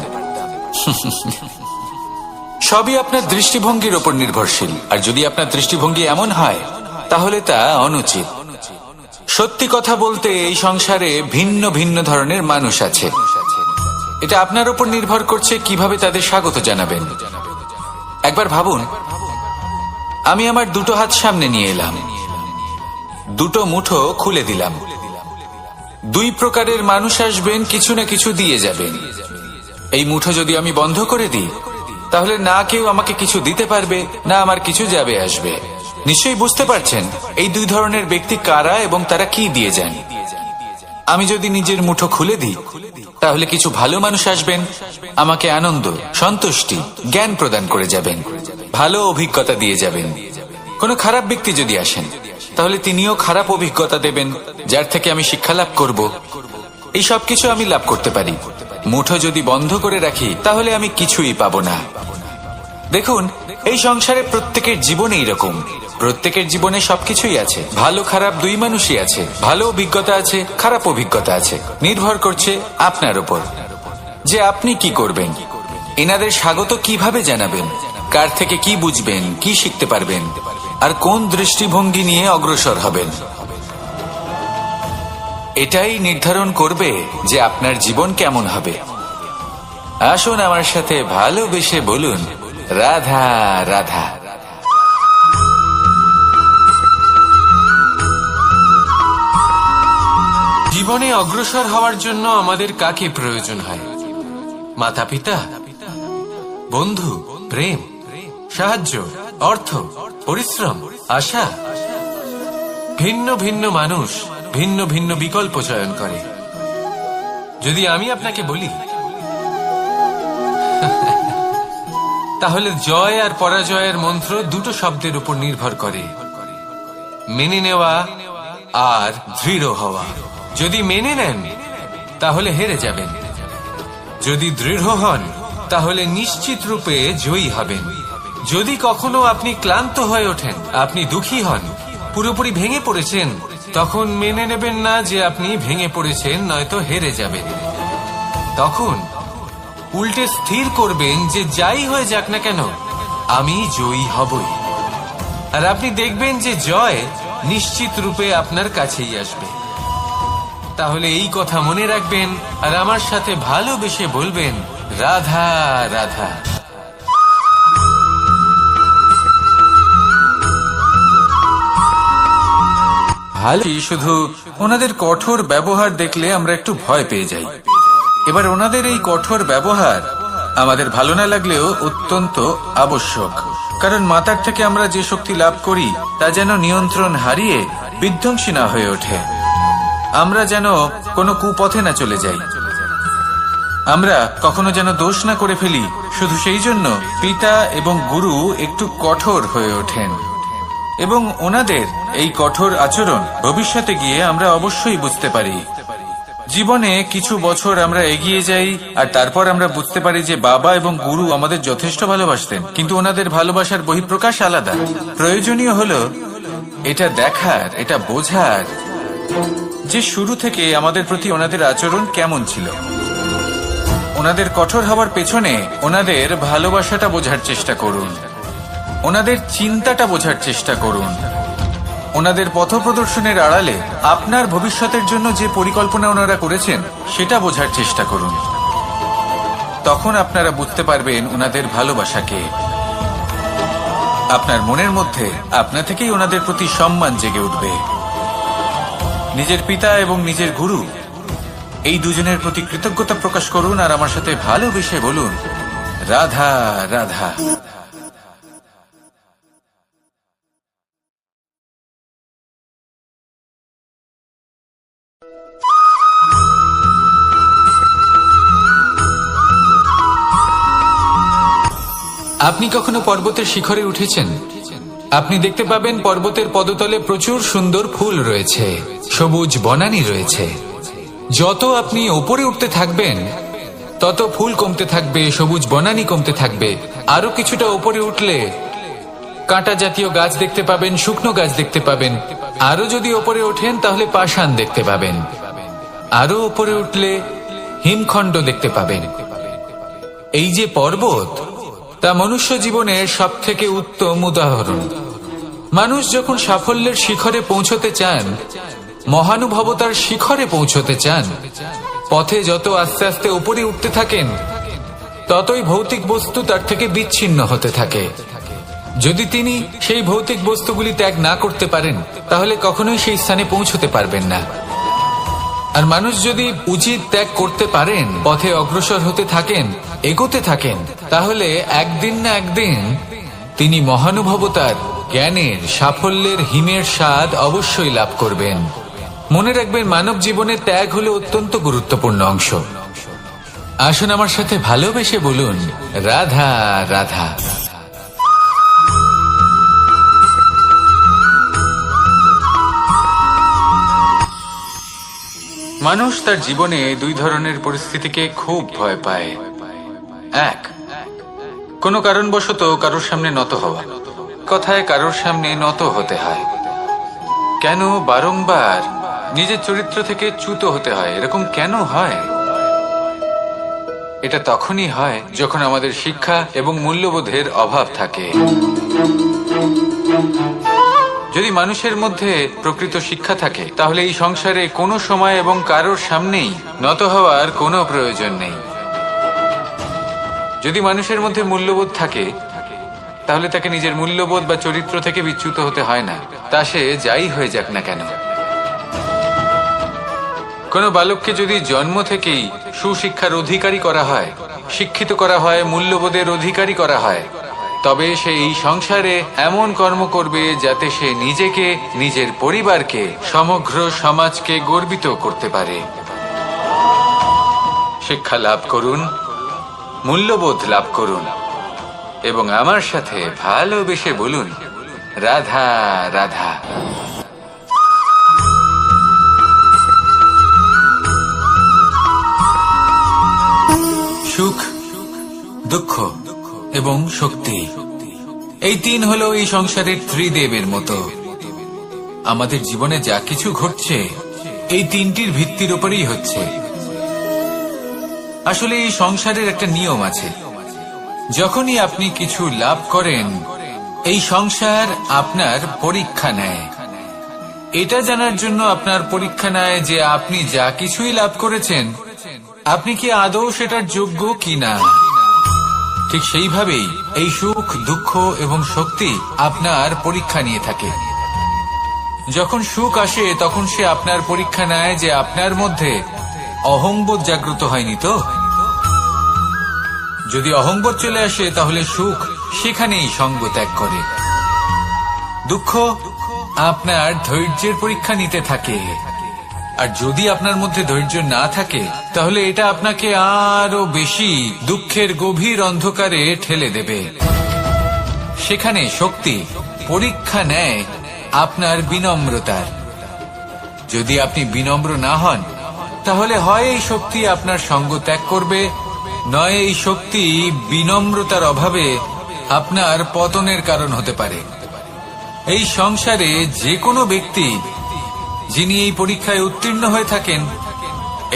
S1: সবই আপনার দৃষ্টিভঙ্গির ওপর নির্ভরশীল, আর যদি আপনার দৃষ্টিভঙ্গি এমন হয়, তাহলে তা অনুচিত। সত্যি কথা বলতে, এই সংসারে ভিন্ন ভিন্ন ধরনের মানুষ আছে। এটা আপনার উপর নির্ভর করছে কিভাবে তাদের স্বাগত জানাবেন। একবার ভাবুন, আমি আমার দুটো হাত সামনে নিয়ে এলাম, দুটো মুঠো খুলে দিলাম। দুই প্রকারের মানুষ আসবেন, কিছু না কিছু দিয়ে যাবেন। এই মুঠো যদি আমি বন্ধ করে দিই, তাহলে না কেউ আমাকে কিছু দিতে পারবে, না আমার কিছু যাবে আসবে। নিশ্চয়ই বুঝতে পারছেন এই দুই ধরনের ব্যক্তি কারা এবং তারা কি দিয়ে যান। আমি যদি নিজের মুঠো খুলে দিই, তাহলে কিছু ভালো মানুষ আসবেন, আমাকে আনন্দ, সন্তুষ্টি, জ্ঞান প্রদান করে যাবেন, ভালো অভিজ্ঞতা দিয়ে যাবেন। কোনো খারাপ ব্যক্তি যদি আসেন, তাহলে তিনিও খারাপ অভিজ্ঞতা দেবেন, যার থেকে আমি শিক্ষা লাভ করব। এই সব কিছু আমি লাভ করতে পারি। মুঠো যদি বন্ধ করে রাখি, তাহলে আমি কিছুই পাবো না। দেখুন, এই সংসারে প্রত্যেকের জীবনে এইরকম। প্রত্যেকের জীবনে সবকিছুই আছে, ভালো খারাপ দুই মানুষই আছে। ভালো অভিজ্ঞতা আছে, খারাপ অভিজ্ঞতা আছে। নির্ভর করছে আপনার উপর যে আপনি কি করবেন, এনাদের স্বাগত কিভাবে জানাবেন, কার থেকে কি বুঝবেন, কি শিখতে পারবেন, আর কোন দৃষ্টিভঙ্গি নিয়ে অগ্রসর হবেন। এটাই নির্ধারণ করবে যে আপনার জীবন কেমন হবে। আসুন আমার সাথে ভালোবেসে বলুন, রাধা রাধা।
S2: জীবনে অগ্রসর হওয়ার জন্য আমাদের কাকে প্রয়োজন হয়? মাতা পিতা, বন্ধু, প্রেম, সাহায্য, অর্থ, পরিশ্রম, আশা। ভিন্ন ভিন্ন মানুষ ভিন্ন ভিন্ন বিকল্প চয়ন করে। যদি আমি আপনাকে বলি, তাহলে জয় আর পরাজয়ের মন্ত্র দুটো শব্দের উপর নির্ভর করে, মেনে নেওয়া আর দৃঢ় হওয়া। যদি মেনে নেন, তাহলে হেরে যাবেন। যদি দৃঢ় হন, তাহলে নিশ্চিত রূপে জয়ী হবেন। যদি কখনো আপনি ক্লান্ত হয়ে ওঠেন, আপনি দুঃখী হন, পুরোপুরি ভেঙে পড়েছেন, তখন মেনে নেবেন না যে আপনি ভেঙে পড়েছেন, নয়তো হেরে যাবেন। তখন উল্টে স্থির করবেন যে যাই হয়ে যাক না কেন, আমি জয়ী হবই। আর আপনি দেখবেন যে জয় নিশ্চিত রূপে আপনার কাছেই আসবে। তাহলে এই কথা মনে রাখবেন আর আমার সাথে ভালোবেসে বলবেন, রাধা রাধা।
S1: ভালো, শুধু ওনাদের কঠোর ব্যবহার দেখলে আমরা একটু ভয় পেয়ে যাই। এবার ওনাদের এই কঠোর ব্যবহার আমাদের ভালো না লাগলেও অত্যন্ত আবশ্যক, কারণ মাতার থেকে আমরা যে শক্তি লাভ করি তা যেন নিয়ন্ত্রণ হারিয়ে বিধ্বংসী না হয়ে ওঠে। আমরা যেন কোনো কুপথে না চলে যাই, আমরা কখনো যেন দোষ না করে ফেলি শুধু সেই জন্য পিতা এবং গুরু একটু কঠোর হয়ে ওঠেন, এবং ওনাদের এই কঠোর আচরণ ভবিষ্যতে গিয়ে আমরা অবশ্যই বুঝতে পারি। জীবনে কিছু বছর আমরা এগিয়ে যাই আর তারপর আমরা বুঝতে পারি যে বাবা এবং গুরু আমাদের যথেষ্ট ভালোবাসতেন, কিন্তু ওনাদের ভালোবাসার বহিঃপ্রকাশ আলাদা। প্রয়োজনীয় হলো এটা দেখার, এটা বোঝার যে শুরু থেকে আমাদের প্রতি ওনাদের আচরণ কেমন ছিল। ওনাদের কঠোর হওয়ার পেছনে ওনাদের ভালোবাসাটা বোঝার চেষ্টা করুন, ওনাদের চিন্তাটা বোঝার চেষ্টা করুন, ওনাদের পথপ্রদর্শনের আড়ালে আপনার ভবিষ্যতের জন্য যে পরিকল্পনা ওনারা করেছেন সেটা বোঝার চেষ্টা করুন। তখন আপনারা বুঝতে পারবেন ওনাদের ভালোবাসাকে। আপনার মনের মধ্যে আপনা থেকেই ওনাদের প্রতি সম্মান জেগে উঠবে। নিজের পিতা এবং নিজের গুরু এই দুজনের প্রতি কৃতজ্ঞতা প্রকাশ করুন আর আমার সাথে ভালোবেসে বলুন, রাধা রাধা। আপনি কখনো পর্বতের শিখরে উঠেছেন? আপনি দেখতে পাবেন পর্বতের পদতলে প্রচুর সুন্দর ফুল রয়েছে, সবুজ বনানী রয়েছে। যত আপনি ওপরে উঠতে থাকবেন তত ফুল কমতে থাকবে, সবুজ বনানী কমতে থাকবে। আরো কিছুটা ওপরে উঠলে কাঁটা জাতীয় গাছ দেখতে পাবেন, শুকনো গাছ দেখতে পাবেন। আরো যদি ওপরে ওঠেন তাহলে পাষাণ দেখতে পাবেন। আরো ওপরে উঠলে হিমখণ্ড দেখতে পাবেন। এই যে পর্বত, তা মনুষ্য জীবনের সব থেকে উত্তম উদাহরণ। মানুষ যখন সাফল্যের শিখরে পৌঁছতে চান, মহানুভবতার শিখরে পৌঁছতে চান, পথে যত আস্তে আস্তে উপরে উঠতে থাকেন ততই ভৌতিক বস্তু তার থেকে বিচ্ছিন্ন হতে থাকে। যদি তিনি সেই ভৌতিক বস্তুগুলি ত্যাগ না করতে পারেন তাহলে কখনোই সেই স্থানে পৌঁছতে পারবেন না। আর মানুষ যদি উচিত ত্যাগ করতে পারেন, পথে অগ্রসর হতে থাকেন, এগোতে থাকেন, তাহলে একদিন না একদিন তিনি মহানুভবতার, জ্ঞানের, সাফল্যের হিমের স্বাদ অবশ্যই লাভ করবেন। মনে রাখবেন, মানব জীবনে ত্যাগ হলো অত্যন্ত গুরুত্বপূর্ণ অংশ। আসুন আমার সাথে ভালোবেসে বলুন, রাধা রাধা। মানুষ তার জীবনে দুই ধরনের পরিস্থিতিকে খুব ভয় পায়। এক, কোনো কারণবশত কারোর সামনে নত হওয়া। কথায় কারোর সামনে নত হতে হয়। কেন বারংবার নিজের চরিত্র থেকে চ্যুত হতে হয়? এরকম কেন হয়? এটা তখনই হয় যখন আমাদের শিক্ষা এবং মূল্যবোধের অভাব থাকে। যদি মানুষের মধ্যে প্রকৃত শিক্ষা থাকে তাহলে এই সংসারে কোনো সময় এবং কারোর সামনেই নত হওয়ার কোনো প্রয়োজন নেই। যদি মানুষের মধ্যে মূল্যবোধ থাকে তাহলে তাকে নিজের মূল্যবোধ বা চরিত্র থেকে বিচ্যুত হতে হয় না, তা সে যাই হয়ে যাক না কেন। কোনো বালককে যদি জন্ম থেকেই সুশিক্ষার অধিকারী করা হয়, শিক্ষিত করা হয়, মূল্যবোধের অধিকারী করা হয়, তবে সে এই সংসারে এমন কর্ম করবে যাতে সে নিজেকে, নিজের পরিবারকে, সমগ্র সমাজকে গর্বিত করতে পারে। শিক্ষা লাভ করুন, মূল্যবোধ লাভ করুন এবং আমার সাথে ভালোবেসে বলুন, রাধা রাধা। সুখ, দুঃখ এবং শক্তি, এই তিন হলো এই সংসারের ত্রিদেবের মতো। আমাদের জীবনে যা কিছু ঘটছে এই তিনটির ভিত্তির উপরেই হচ্ছে। আসলে এই সংসারের একটা নিয়ম আছে, যখনই আপনি কিছু লাভ করেন এই সংসার আপনার পরীক্ষা নেয়। এটা জানার জন্য আপনার পরীক্ষা নেয় যে আপনি যা কিছুই লাভ করেছেন আপনি কি আদৌ সেটার যোগ্য কিনা। ঠিক সেইভাবেই এই সুখ, দুঃখ এবং শক্তি আপনার পরীক্ষা নিয়ে থাকে। যখন সুখ আসে তখন সে আপনার পরীক্ষা নেয় যে আপনার মধ্যে অহংবোধ জাগ্রত হয়নি তো। যদি অহংবোধ চলে আসে তাহলে সুখ সেখানেই সঙ্গ ত্যাগ করে। দুঃখ আপনার ধৈর্যের পরীক্ষা নিতে থাকে। আর যদি আপনার মধ্যে ধৈর্য না থাকে তাহলে এটা আপনাকে আরো বেশি দুঃখের গভীর অন্ধকারে ঠেলে দেবে। সেখানে শক্তি পরীক্ষা নেয় আপনার বিনম্রতার। যদি আপনি বিনম্র না হন তাহলে হয় এই শক্তি আপনার সঙ্গ ত্যাগ করবে, নয় এই শক্তি বিনম্রতার অভাবে আপনার পতনের কারণ হতে পারে। এই সংসারে যে কোনো ব্যক্তি যিনি এই পরীক্ষায় উত্তীর্ণ হয়ে থাকেন,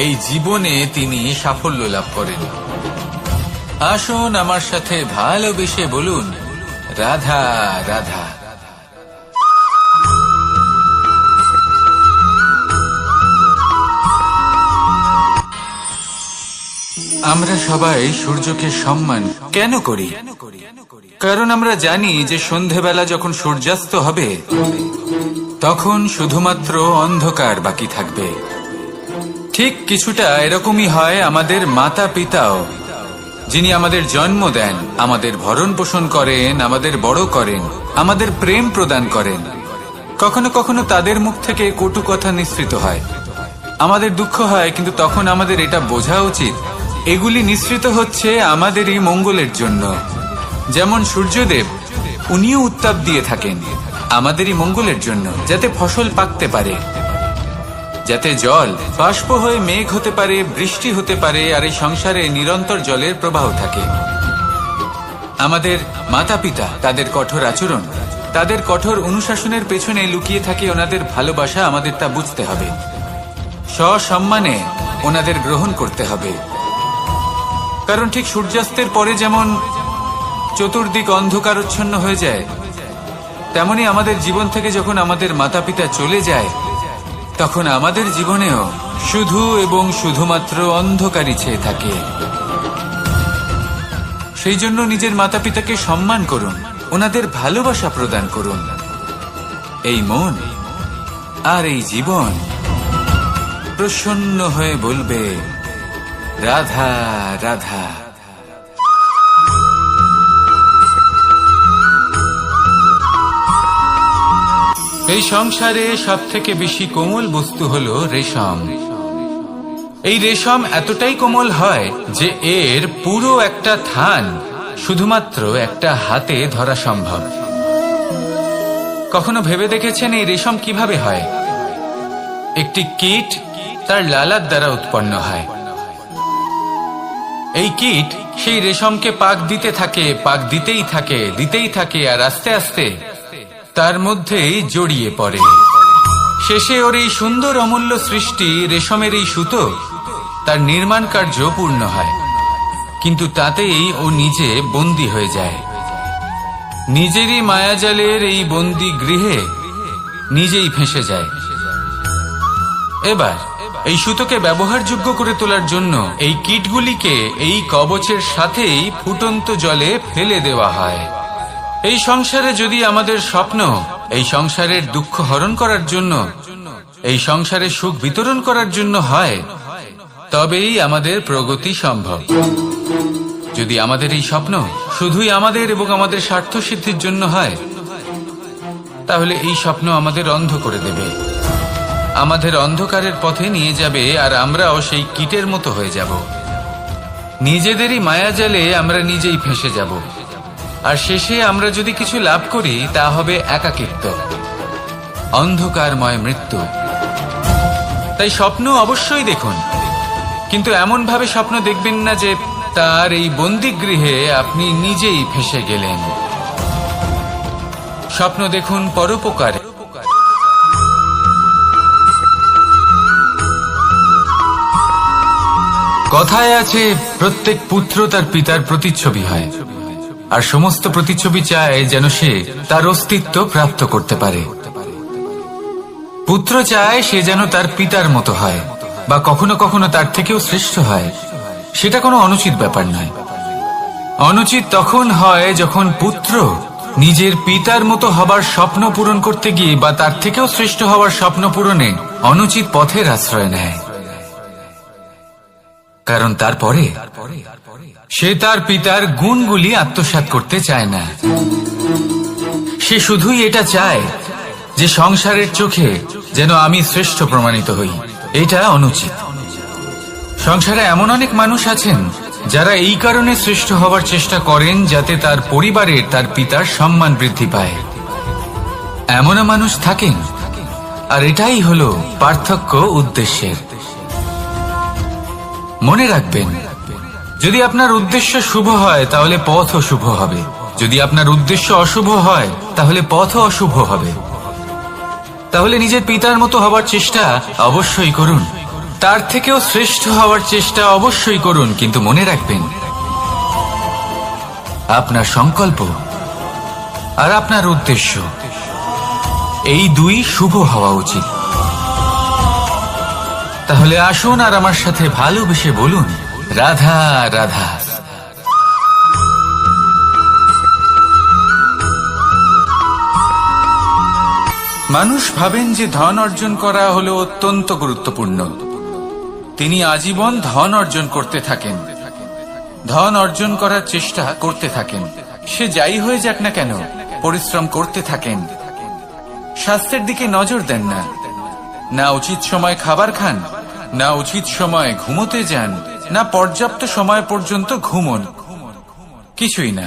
S1: এই জীবনে তিনি সাফল্য লাভ করেন। আসুন আমার সাথে ভালোবেসে বলুন, রাধা রাধা। আমরা সবাই সূর্যকে সম্মান কেন করি? কারণ আমরা জানি যে সন্ধেবেলা যখন সূর্যাস্ত হবে তখন শুধুমাত্র অন্ধকার বাকি থাকবে। ঠিক কিছুটা এরকমই হয় আমাদের মাতা পিতাও, যিনি আমাদের জন্ম দেন, আমাদের ভরণ পোষণ করেন, আমাদের বড় করেন, আমাদের প্রেম প্রদান করেন। কখনো কখনো তাদের মুখ থেকে কটু কথা নিঃসৃত হয়, আমাদের দুঃখ হয়, কিন্তু তখন আমাদের এটা বোঝা উচিত এগুলি নিঃসৃত হচ্ছে আমাদেরই মঙ্গলের জন্য। যেমন সূর্যদেব, উনিও উত্তাপ দিয়ে থাকেন আমাদেরই মঙ্গলের জন্য, যাতে ফসল পাকতে পারে, যাতে জল বাষ্প হয়ে মেঘ হতে পারে, বৃষ্টি হতে পারে, আর এই সংসারে নিরন্তর জলের প্রবাহ থাকে। আমাদের মাতা পিতা, তাদের কঠোর আচরণ, তাদের কঠোর অনুশাসনের পেছনে লুকিয়ে থাকে ওনাদের ভালোবাসা। আমাদের তা বুঝতে হবে, সসম্মানে ওনাদের গ্রহণ করতে হবে। কারণ ঠিক সূর্যাস্তের পরে যেমন চতুর্দিক অন্ধকারচ্ছন্ন হয়ে যায়, তেমনি আমাদের জীবন থেকে যখন আমাদের মাতা পিতা চলে যায় তখন আমাদের জীবনেও শুধু এবং শুধুমাত্র অন্ধকারই ছেয়ে থাকে। সেই জন্য নিজের মাতা পিতাকে সম্মান করুন, ওনাদের ভালোবাসা প্রদান করুন। এই মন আর এই জীবন প্রসন্ন হয়ে বলবে, রাধা রাধা। এই সংসারে সব থেকে বেশি কোমল বস্তু হলো রেশম। এই রেশম এতটাই কোমল হয় যে এর পুরো একটা থান শুধুমাত্র একটা হাতে ধরা সম্ভব। কখনো ভেবে দেখেছেন এই রেশম কিভাবে হয়? একটি কীট তার লালার দ্বারা উৎপন্ন হয়। এই কীট সেই রেশমকে পাক দিতে থাকে, পাক দিতেই থাকে, দিতেই থাকে, আর আস্তে আস্তে তার মধ্যেই জড়িয়ে পড়ে। শেষে ওর এই সুন্দর অমূল্য সৃষ্টি রেশমের এই সুতো, তার নির্মাণ কার্য পূর্ণ হয়, কিন্তু তাতেই ও নিজে বন্দী হয়ে যায়। নিজেরই মায়াজালের এই বন্দী গৃহে নিজেই ফেঁসে যায়। এবার এই সুতোকে ব্যবহারযোগ্য করে তোলার জন্য এই কীটগুলিকে এই কবচের সাথেই ফুটন্ত জলে ফেলে দেওয়া হয়। এই সংসারে যদি আমাদের স্বপ্ন এই সংসারের দুঃখ হরণ করার জন্য, এই সংসারে সুখ বিতরণ করার জন্য হয়, তবেই আমাদের প্রগতি সম্ভব। যদি আমাদের এই স্বপ্ন শুধুই আমাদের এবং আমাদের স্বার্থ সিদ্ধির জন্য হয়, তাহলে এই স্বপ্ন আমাদের অন্ধ করে দেবে, আমাদের অন্ধকারের পথে নিয়ে যাবে, আর আমরাও সেই কীটের মতো হয়ে যাব। নিজেদেরই মায়াজালে আমরা নিজেই ফেঁসে যাব, আর শেষে আমরা যদি কিছু লাভ করি তা হবে একাকিত্ব, অন্ধকারময় মৃত্যু। তাই স্বপ্ন অবশ্যই দেখুন, কিন্তু এমন ভাবে স্বপ্ন দেখবেন না যে তার এই বন্দিগৃহে আপনি নিজেই ফেঁসে গেলেন। স্বপ্ন দেখুন পরোপকারে। কথায় আছে, প্রত্যেক পুত্র তার পিতার প্রতিচ্ছবি হয়, আর সমস্ত প্রতিচ্ছবি চায় যেন সে তার অস্তিত্ব প্রাপ্ত করতে পারে। পুত্র চায় সে যেন তার পিতার মতো হয়, বা কখনো কখনো তার থেকেও শ্রেষ্ঠ হয়। সেটা কোনো অনুচিত ব্যাপার নয়। অনুচিত তখন হয় যখন পুত্র নিজের পিতার মতো হবার স্বপ্ন পূরণ করতে গিয়ে বা তার থেকেও শ্রেষ্ঠ হওয়ার স্বপ্ন পূরণে অনুচিত পথের আশ্রয় নেয়। কারণ তারপরে সে তার পিতার গুণগুলি আত্মসাৎ করতে চায় না। সে শুধুই এটা চায় যে সংসারের চোখে যেন আমি শ্রেষ্ঠ প্রমাণিত হই, এটা অনুচিত। সংসারে এমন অনেক মানুষ আছেন যারা এই কারণে শ্রেষ্ঠ হওয়ার চেষ্টা করেন যাতে তার পরিবারের তার পিতার সম্মান বৃদ্ধি পায়। এমনও মানুষ থাকেন, আর এটাই হলো পার্থক্য উদ্দেশ্যের। মনে রাখবেন, যদি আপনার উদ্দেশ্য শুভ হয় তাহলে পথও শুভ হবে, যদি আপনার উদ্দেশ্য অশুভ হয় তাহলে পথও অশুভ হবে। তাহলে নিজের পিতার মতো হওয়ার চেষ্টা অবশ্যই করুন, তার থেকেও শ্রেষ্ঠ হওয়ার চেষ্টা অবশ্যই করুন, কিন্তু মনে রাখবেন আপনার সংকল্প আর আপনার উদ্দেশ্য এই দুই শুভ হওয়া উচিত। তাহলে আসুন আর আমার সাথে ভালোবেসে বলুন, রাধা রাধা। মানুষ ভাবেন যে ধন অর্জন করা হলো অত্যন্ত গুরুত্বপূর্ণ। তিনি আজীবন ধন অর্জন করতে থাকেন, ধন অর্জন করার চেষ্টা করতে থাকেন। সে যাই হয়ে যাক না কেন, পরিশ্রম করতে থাকেন। স্বাস্থ্যের দিকে নজর দেন না, না উচিত সময় খাবার খান, না উচিত সময় ঘুমোতে যান, না পর্যাপ্ত সময় পর্যন্ত ঘুমন, কিছুই না।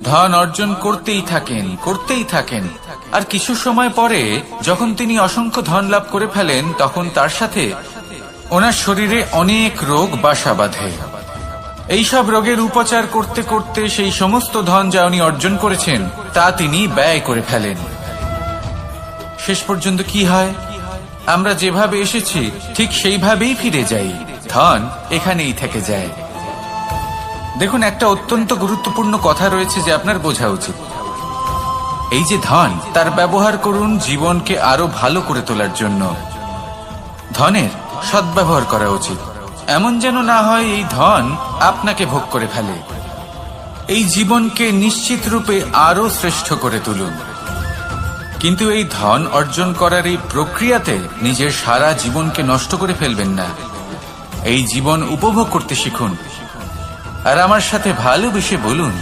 S1: ধন অর্জন করতেই থাকেন, করতেই থাকেন। আর কিছু সময় পরে যখন তিনি অসংখ্য ধন লাভ করে ফেলেন, তখন তার সাথে ওনার শরীরে অনেক রোগ বাসা বাঁধে। এইসব রোগের উপচার করতে করতে সেই সমস্ত ধন যা উনি অর্জন করেছেন তা তিনি ব্যয় করে ফেলেন। শেষ পর্যন্ত কি হয়? আমরা যেভাবে এসেছি ঠিক সেইভাবেই ফিরে যাই, ধন এখানেই থেকে যায়। দেখুন, একটা অত্যন্ত গুরুত্বপূর্ণ কথা রয়েছে যে আপনার বোঝা উচিত। এই যে ধন, তার ব্যবহার করুন জীবনকে আরো ভালো করে তোলার জন্য। ধনের সদ্ব্যবহার করা উচিত, এমন যেন না হয় এই ধন আপনাকে ভোগ করে ফেলে। এই জীবনকে নিশ্চিত রূপে আরো শ্রেষ্ঠ করে তুলুন, কিন্তু এই ধন অর্জন করার এই প্রক্রিয়াতে নিজের সারা জীবনকে নষ্ট করে ফেলবেন না। এই জীবন উপভোগ করতে শিখুন, আর আমার সাথে ভালোবেসে বলুন,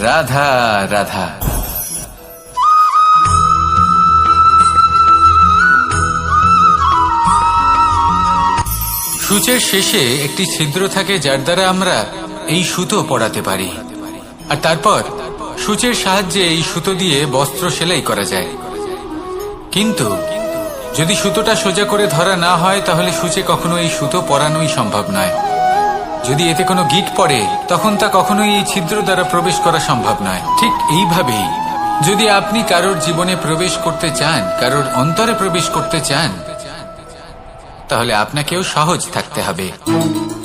S1: রাধা রাধা। সূচের শেষে একটি ছিদ্র থাকে যার দ্বারা আমরা এই সুতো পরাতে পারি, আর তারপর সূচের সাহায্যে এই সুতো দিয়ে বস্ত্র সেলাই করা যায়। কিন্তু যদি সুতোটা সোজা করে ধরা না হয় তাহলে সূচে কখনো এই সুতো পরানোই সম্ভব নয়। যদি এতে কোনো গিঁট পড়ে তখন তা কখনোই এই ছিদ্র দ্বারা প্রবেশ করা সম্ভব নয়। ঠিক এইভাবেই যদি আপনি কারোর জীবনে প্রবেশ করতে চান, কারোর অন্তরে প্রবেশ করতে চান, তাহলে আপনাকেও সহজ থাকতে হবে।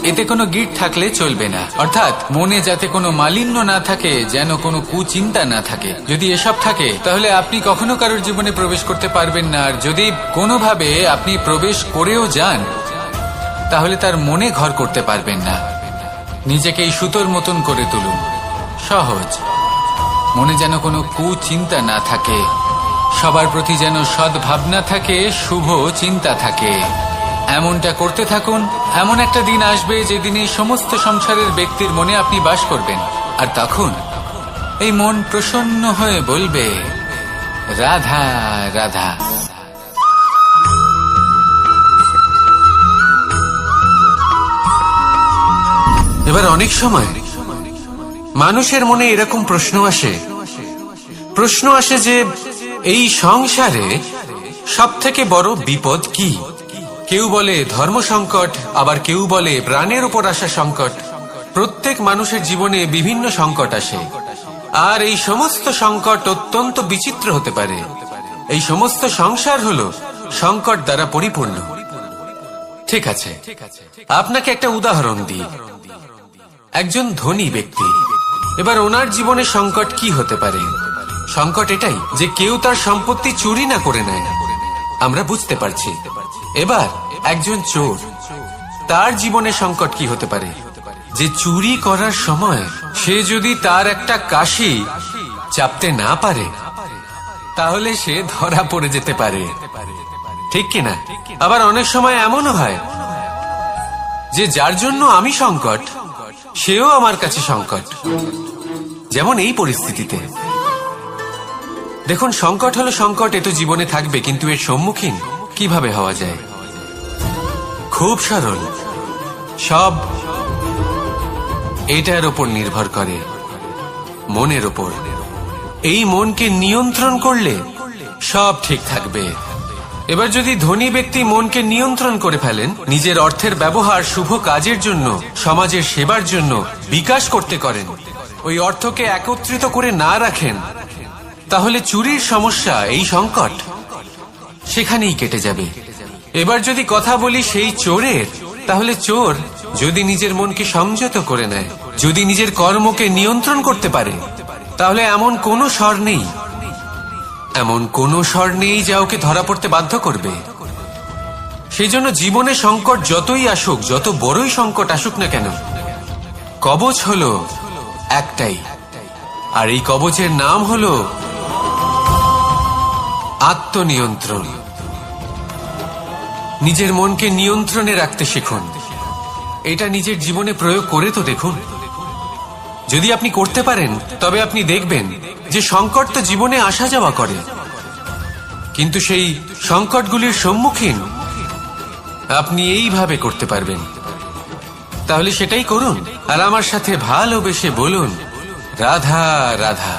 S1: এতে কোনো গিঁট থাকলে চলবে না, অর্থাৎ মনে যাতে কোনো মালিন্য না থাকে, যেন কোনো কুচিন্তা না থাকে। যদি এসব থাকে তাহলে আপনি কখনো কারোর জীবনে প্রবেশ করতে পারবেন না। আর যদি কোনোভাবে আপনি প্রবেশ করেও যান তাহলে তার মনে ঘর করতে পারবেন না। নিজেকে এই সুতোর মতন করে তুলুন, সহজ। মনে যেন কোনো কুচিন্তা না থাকে, সবার প্রতি যেন সদ্ভাবনা থাকে, শুভ চিন্তা থাকে। এমনটা করতে থাকুন। এমন একটা দিন আসবে যেদিন এই সমস্ত সংসারের ব্যক্তির মনে আপনি বাস করবেন, আর তখন এই মন প্রসন্ন হয়ে বলবে, রাধা রাধা।
S2: এবার অনেক সময় মানুষের মনে এরকম প্রশ্ন আসে যে এই সংসারে সবথেকে বড় বিপদ কি? কেউ বলে ধর্ম সংকট, আবার কেউ বলে প্রাণের উপর আসা সংকট। প্রত্যেক মানুষের জীবনে বিভিন্ন সংকট আসে, আর এই সমস্ত সংকট অত্যন্ত বিচিত্র হতে পারে। এই সমস্ত সংসার হলো সংকট দ্বারা পরিপূর্ণ। ঠিক আছে, আপনাকে একটা উদাহরণ দিই। একজন ধনী ব্যক্তি, এবার ওনার জীবনে সংকট কি হতে পারে? সংকট এটাই যে কেউ তার সম্পত্তি চুরি না করে নেয়, আমরা বুঝতে পারছি। এবার একজন চোর, তার জীবনে সংকট কি হতে পারে? যে চুরি করার সময় সে যদি তার একটা কাশি চাপতে না পারে তাহলে সে ধরা পড়ে যেতে পারে, ঠিক কিনা? আবার অনেক সময় এমনও হয় যে যার জন্য আমি সংকট, সেও আমার কাছে সংকট। যেমন এই পরিস্থিতিতে দেখুন, সংকট হলো সংকট, এ তো জীবনে থাকবে, কিন্তু এর সম্মুখীন কিভাবে হওয়া যায়? খুব সরল। সব এটার ওপর নির্ভর করে, মনের ওপর। এই মনকে নিয়ন্ত্রণ করলে সব ঠিক থাকবে। এবার যদি ধনী ব্যক্তি মনকে নিয়ন্ত্রণ করে ফেলেন, নিজের অর্থের ব্যবহার শুভ কাজের জন্য, সমাজের সেবার জন্য বিকাশ করতে করেন, ওই অর্থকে একত্রিত করে না রাখেন, তাহলে চুরির সমস্যা, এই সংকট সেখানেই কেটে যাবে। এবার যদি কথা বলি সেই চোরের, তাহলে চোর যদি নিজের মনকে সংযত করে নেয়, যদি নিজের কর্মকে নিয়ন্ত্রণ করতে পারে, তাহলে এমন কোনো স্বর নেই, এমন কোনো স্বর নেই যা ওকে ধরা পড়তে বাধ্য করবে। সেই জন্য জীবনে সংকট যতই আসুক, যত বড়ই সংকট আসুক না কেন, কবচ হলো একটাই, আর এই কবচের নাম হলো আত্মনিয়ন্ত্রণ। নিজের মনকে নিয়ন্ত্রণে রাখতে শিখুন। এটা নিজের জীবনে প্রয়োগ করে তো দেখুন। যদি আপনি করতে পারেন, তবে আপনি দেখবেন যে সংকট তো জীবনে আসা যাওয়া করে, কিন্তু সেই সংকটগুলির সম্মুখীন আপনি এইভাবে করতে পারবেন। তাহলে সেটাই করুন, আর আমার সাথে ভালোবেসে বলুন, রাধা রাধা।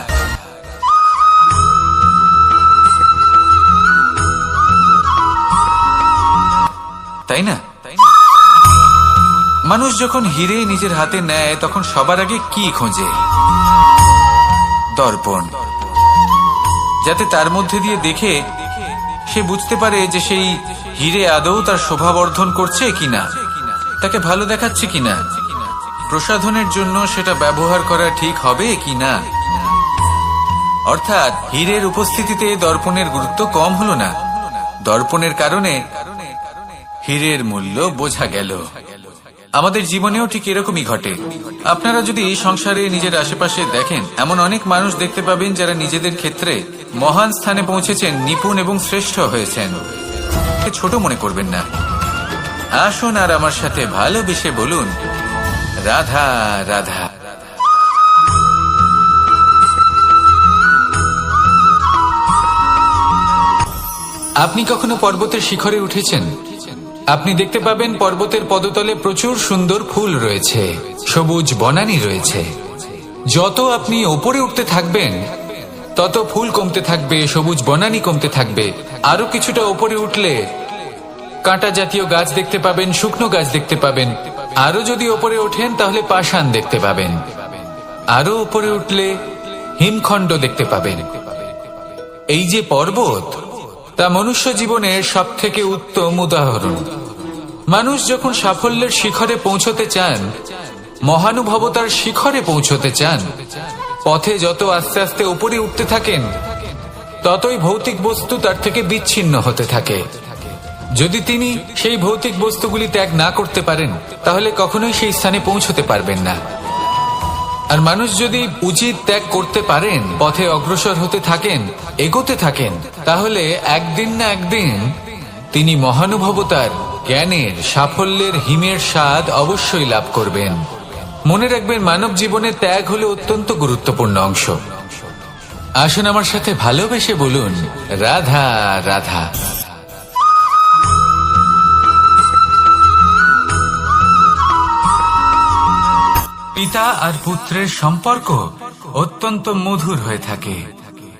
S1: তাই না? মানুষ যখন হিরে নিজের হাতে নেয়, তখন সবার আগে কি খোঁজে? দর্পণ, যাতে তার মধ্যে দিয়ে দেখে সে বুঝতে পারে যে সেই হিরে আদৌ তার শোভাবর্ধন করছে কিনা, তাকে ভালো দেখাচ্ছে কিনা, প্রসাধনের জন্য সেটা ব্যবহার করা ঠিক হবে কিনা। অর্থাৎ হীরের উপস্থিতিতে দর্পণের গুরুত্ব কম হলো না, দর্পণের কারণে হীরের মূল্য বোঝা গেল। আমাদের জীবনেও ঠিক এরকমই ঘটে। আপনারা যদি সংসারে নিজের আশেপাশে দেখেন, এমন অনেক মানুষ দেখতে পাবেন যারা নিজেদের ক্ষেত্রে মহান স্থানে পৌঁছেছেন, নিপুণ এবং শ্রেষ্ঠ হয়েছেন। ছোট মনে করবেন না। আসুন আর আমার সাথে ভালোবেসে বলুন, রাধা রাধা। আপনি কখনো পর্বতের শিখরে উঠেছেন? আপনি দেখতে পাবেন পর্বতের পদতলে প্রচুর সুন্দর ফুল রয়েছে, সবুজ বনানী রয়েছে। যত আপনি ওপরে উঠতে থাকবেন, তত ফুল কমতে থাকবে, সবুজ বনানী কমতে থাকবে। আরো কিছুটা ওপরে উঠলে কাঁটা জাতীয় গাছ দেখতে পাবেন, শুকনো গাছ দেখতে পাবেন। আরো যদি ওপরে ওঠেন তাহলে পাষাণ দেখতে পাবেন। আরো উপরে উঠলে হিমখণ্ড দেখতে পাবেন। এই যে পর্বত, তা মনুষ্য জীবনের সব থেকে উত্তম উদাহরণ। মানুষ যখন সাফল্যের শিখরে পৌঁছতে চান, মহানুভবতার শিখরে পৌঁছতে চান, পথে যত আস্তে আস্তে উপরে উঠতে থাকেন, ততই ভৌতিক বস্তু তার থেকে বিচ্ছিন্ন হতে থাকে। যদি তিনি সেই ভৌতিক বস্তুগুলি ত্যাগ না করতে পারেন, তাহলে কখনোই সেই স্থানে পৌঁছতে পারবেন না। আর মানুষ যদি উচিত ত্যাগ করতে পারেন, পথে অগ্রসর হতে থাকেন, এগোতে থাকেন, তাহলে একদিন না একদিন তিনি মহানুভবতার, জ্ঞানের, সাফল্যের হিমের স্বাদ অবশ্যই লাভ করবেন। মনে রাখবেন, মানব জীবনে ত্যাগ হলো অত্যন্ত গুরুত্বপূর্ণ অংশ। আসুন আমার সাথে ভালোবেসে বলুন, রাধা রাধা। পিতা আর পুত্রের সম্পর্ক অত্যন্ত মধুর হয়ে থাকে।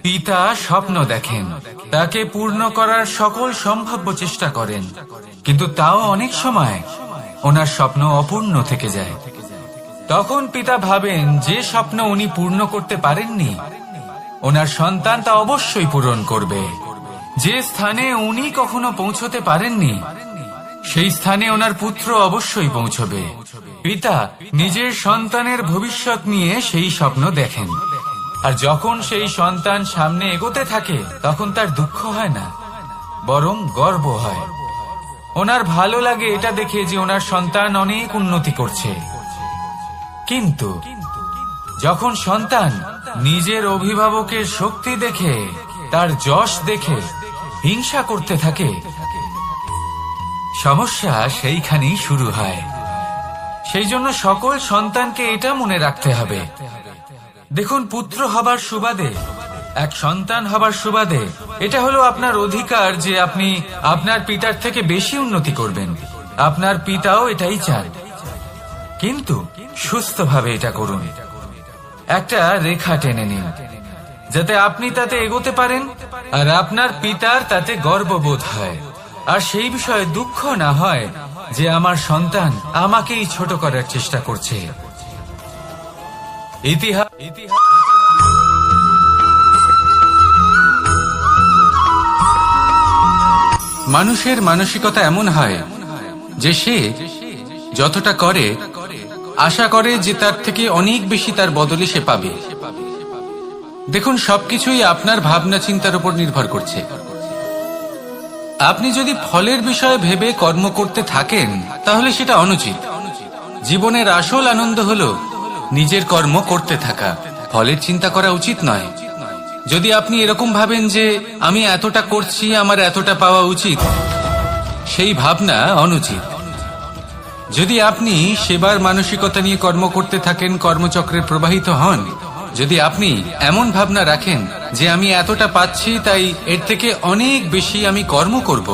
S1: পিতা স্বপ্ন দেখেন, তাকে পূর্ণ করার সকল সম্ভাব্য চেষ্টা করেন, কিন্তু তাও অনেক সময় ওনার স্বপ্ন অপূর্ণ থেকে যায়। তখন পিতা ভাবেন যে স্বপ্ন উনি পূর্ণ করতে পারেননি, ওনার সন্তান তা অবশ্যই পূরণ করবে। যে স্থানে উনি কখনো পৌঁছতে পারেননি, সেই স্থানে ওনার পুত্র অবশ্যই পৌঁছবে। পিতা নিজের সন্তানের ভবিষ্যৎ নিয়ে সেই স্বপ্ন দেখেন, আর যখন সেই সন্তান সামনে এগোতে থাকে, তখন তার দুঃখ হয় না, বরং গর্ব হয়। ওনার ভালো লাগে এটা দেখে যে ওনার সন্তান অনেক উন্নতি করছে। কিন্তু যখন সন্তান নিজের অভিভাবকের শক্তি দেখে, তার যশ দেখে হিংসা করতে থাকে, সমস্যা সেইখানেই শুরু হয়। সেই জন্য সকল সন্তানকে এটা মনে রাখতে হবে। দেখুন, পুত্র হবার সুবাদে, এক সন্তান হবার সুবাদে এটা হলো আপনার অধিকার যে আপনি আপনার পিতার থেকে বেশি উন্নতি করবেন। আপনার পিতাও এটাই চান, কিন্তু সুস্থভাবে এটা করুন। একটা রেখা টেনে নিন যাতে আপনি তাতে এগোতে পারেন আর আপনার পিতার তাতে গর্ববোধ হয়, আর সেই বিষয়ে দুঃখ না হয় যে আমার সন্তান আমাকেই ছোট করার চেষ্টা করছে। ইতিহাস মানুষের মানসিকতা এমন হয় যে সে যতটা করে আশা করে যে তার থেকে অনেক বেশি তার বদলে সে পাবে। দেখুন, সবকিছুই আপনার ভাবনা চিন্তার উপর নির্ভর করছে। আপনি যদি ফলের বিষয়ে ভেবে কর্ম করতে থাকেন তাহলে সেটা অনুচিত। জীবনের আসল আনন্দ হলো নিজের কর্ম করতে থাকা, ফলের চিন্তা করা উচিত নয়। যদি আপনি এরকম ভাবেন যে আমি এতটা করছি, আমার এতটা পাওয়া উচিত, সেই ভাবনা অনুচিত। যদি আপনি সেবার মানসিকতা নিয়ে কর্ম করতে থাকেন, কর্মচক্রে প্রবাহিত হন, যদি আপনি এমন ভাবনা রাখেন যে আমি এতটা পাচ্ছি তাই এর থেকে অনেক বেশি আমি কর্ম করব,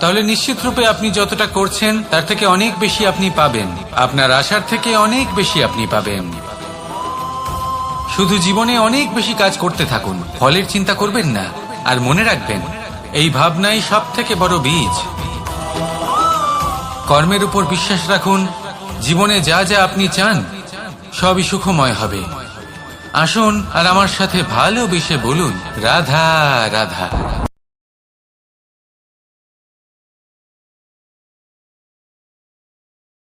S1: তাহলে নিশ্চিত রূপে আপনি যতটা করছেন তার থেকে অনেক বেশি আপনি পাবেন। আপনার আশার থেকে অনেক বেশি আপনি পাবেন। শুধু জীবনে অনেক বেশি কাজ করতে থাকুন, ফলের চিন্তা করবেন না। আর মনে রাখবেন, এই ভাবনাই সব থেকে বড় বীজ। কর্মের উপর বিশ্বাস রাখুন। জীবনে যা যা আপনি চান সবই সুখময় হবে। আসুন আর আমার সাথে ভালোবেসে বলুন, রাধা রাধা।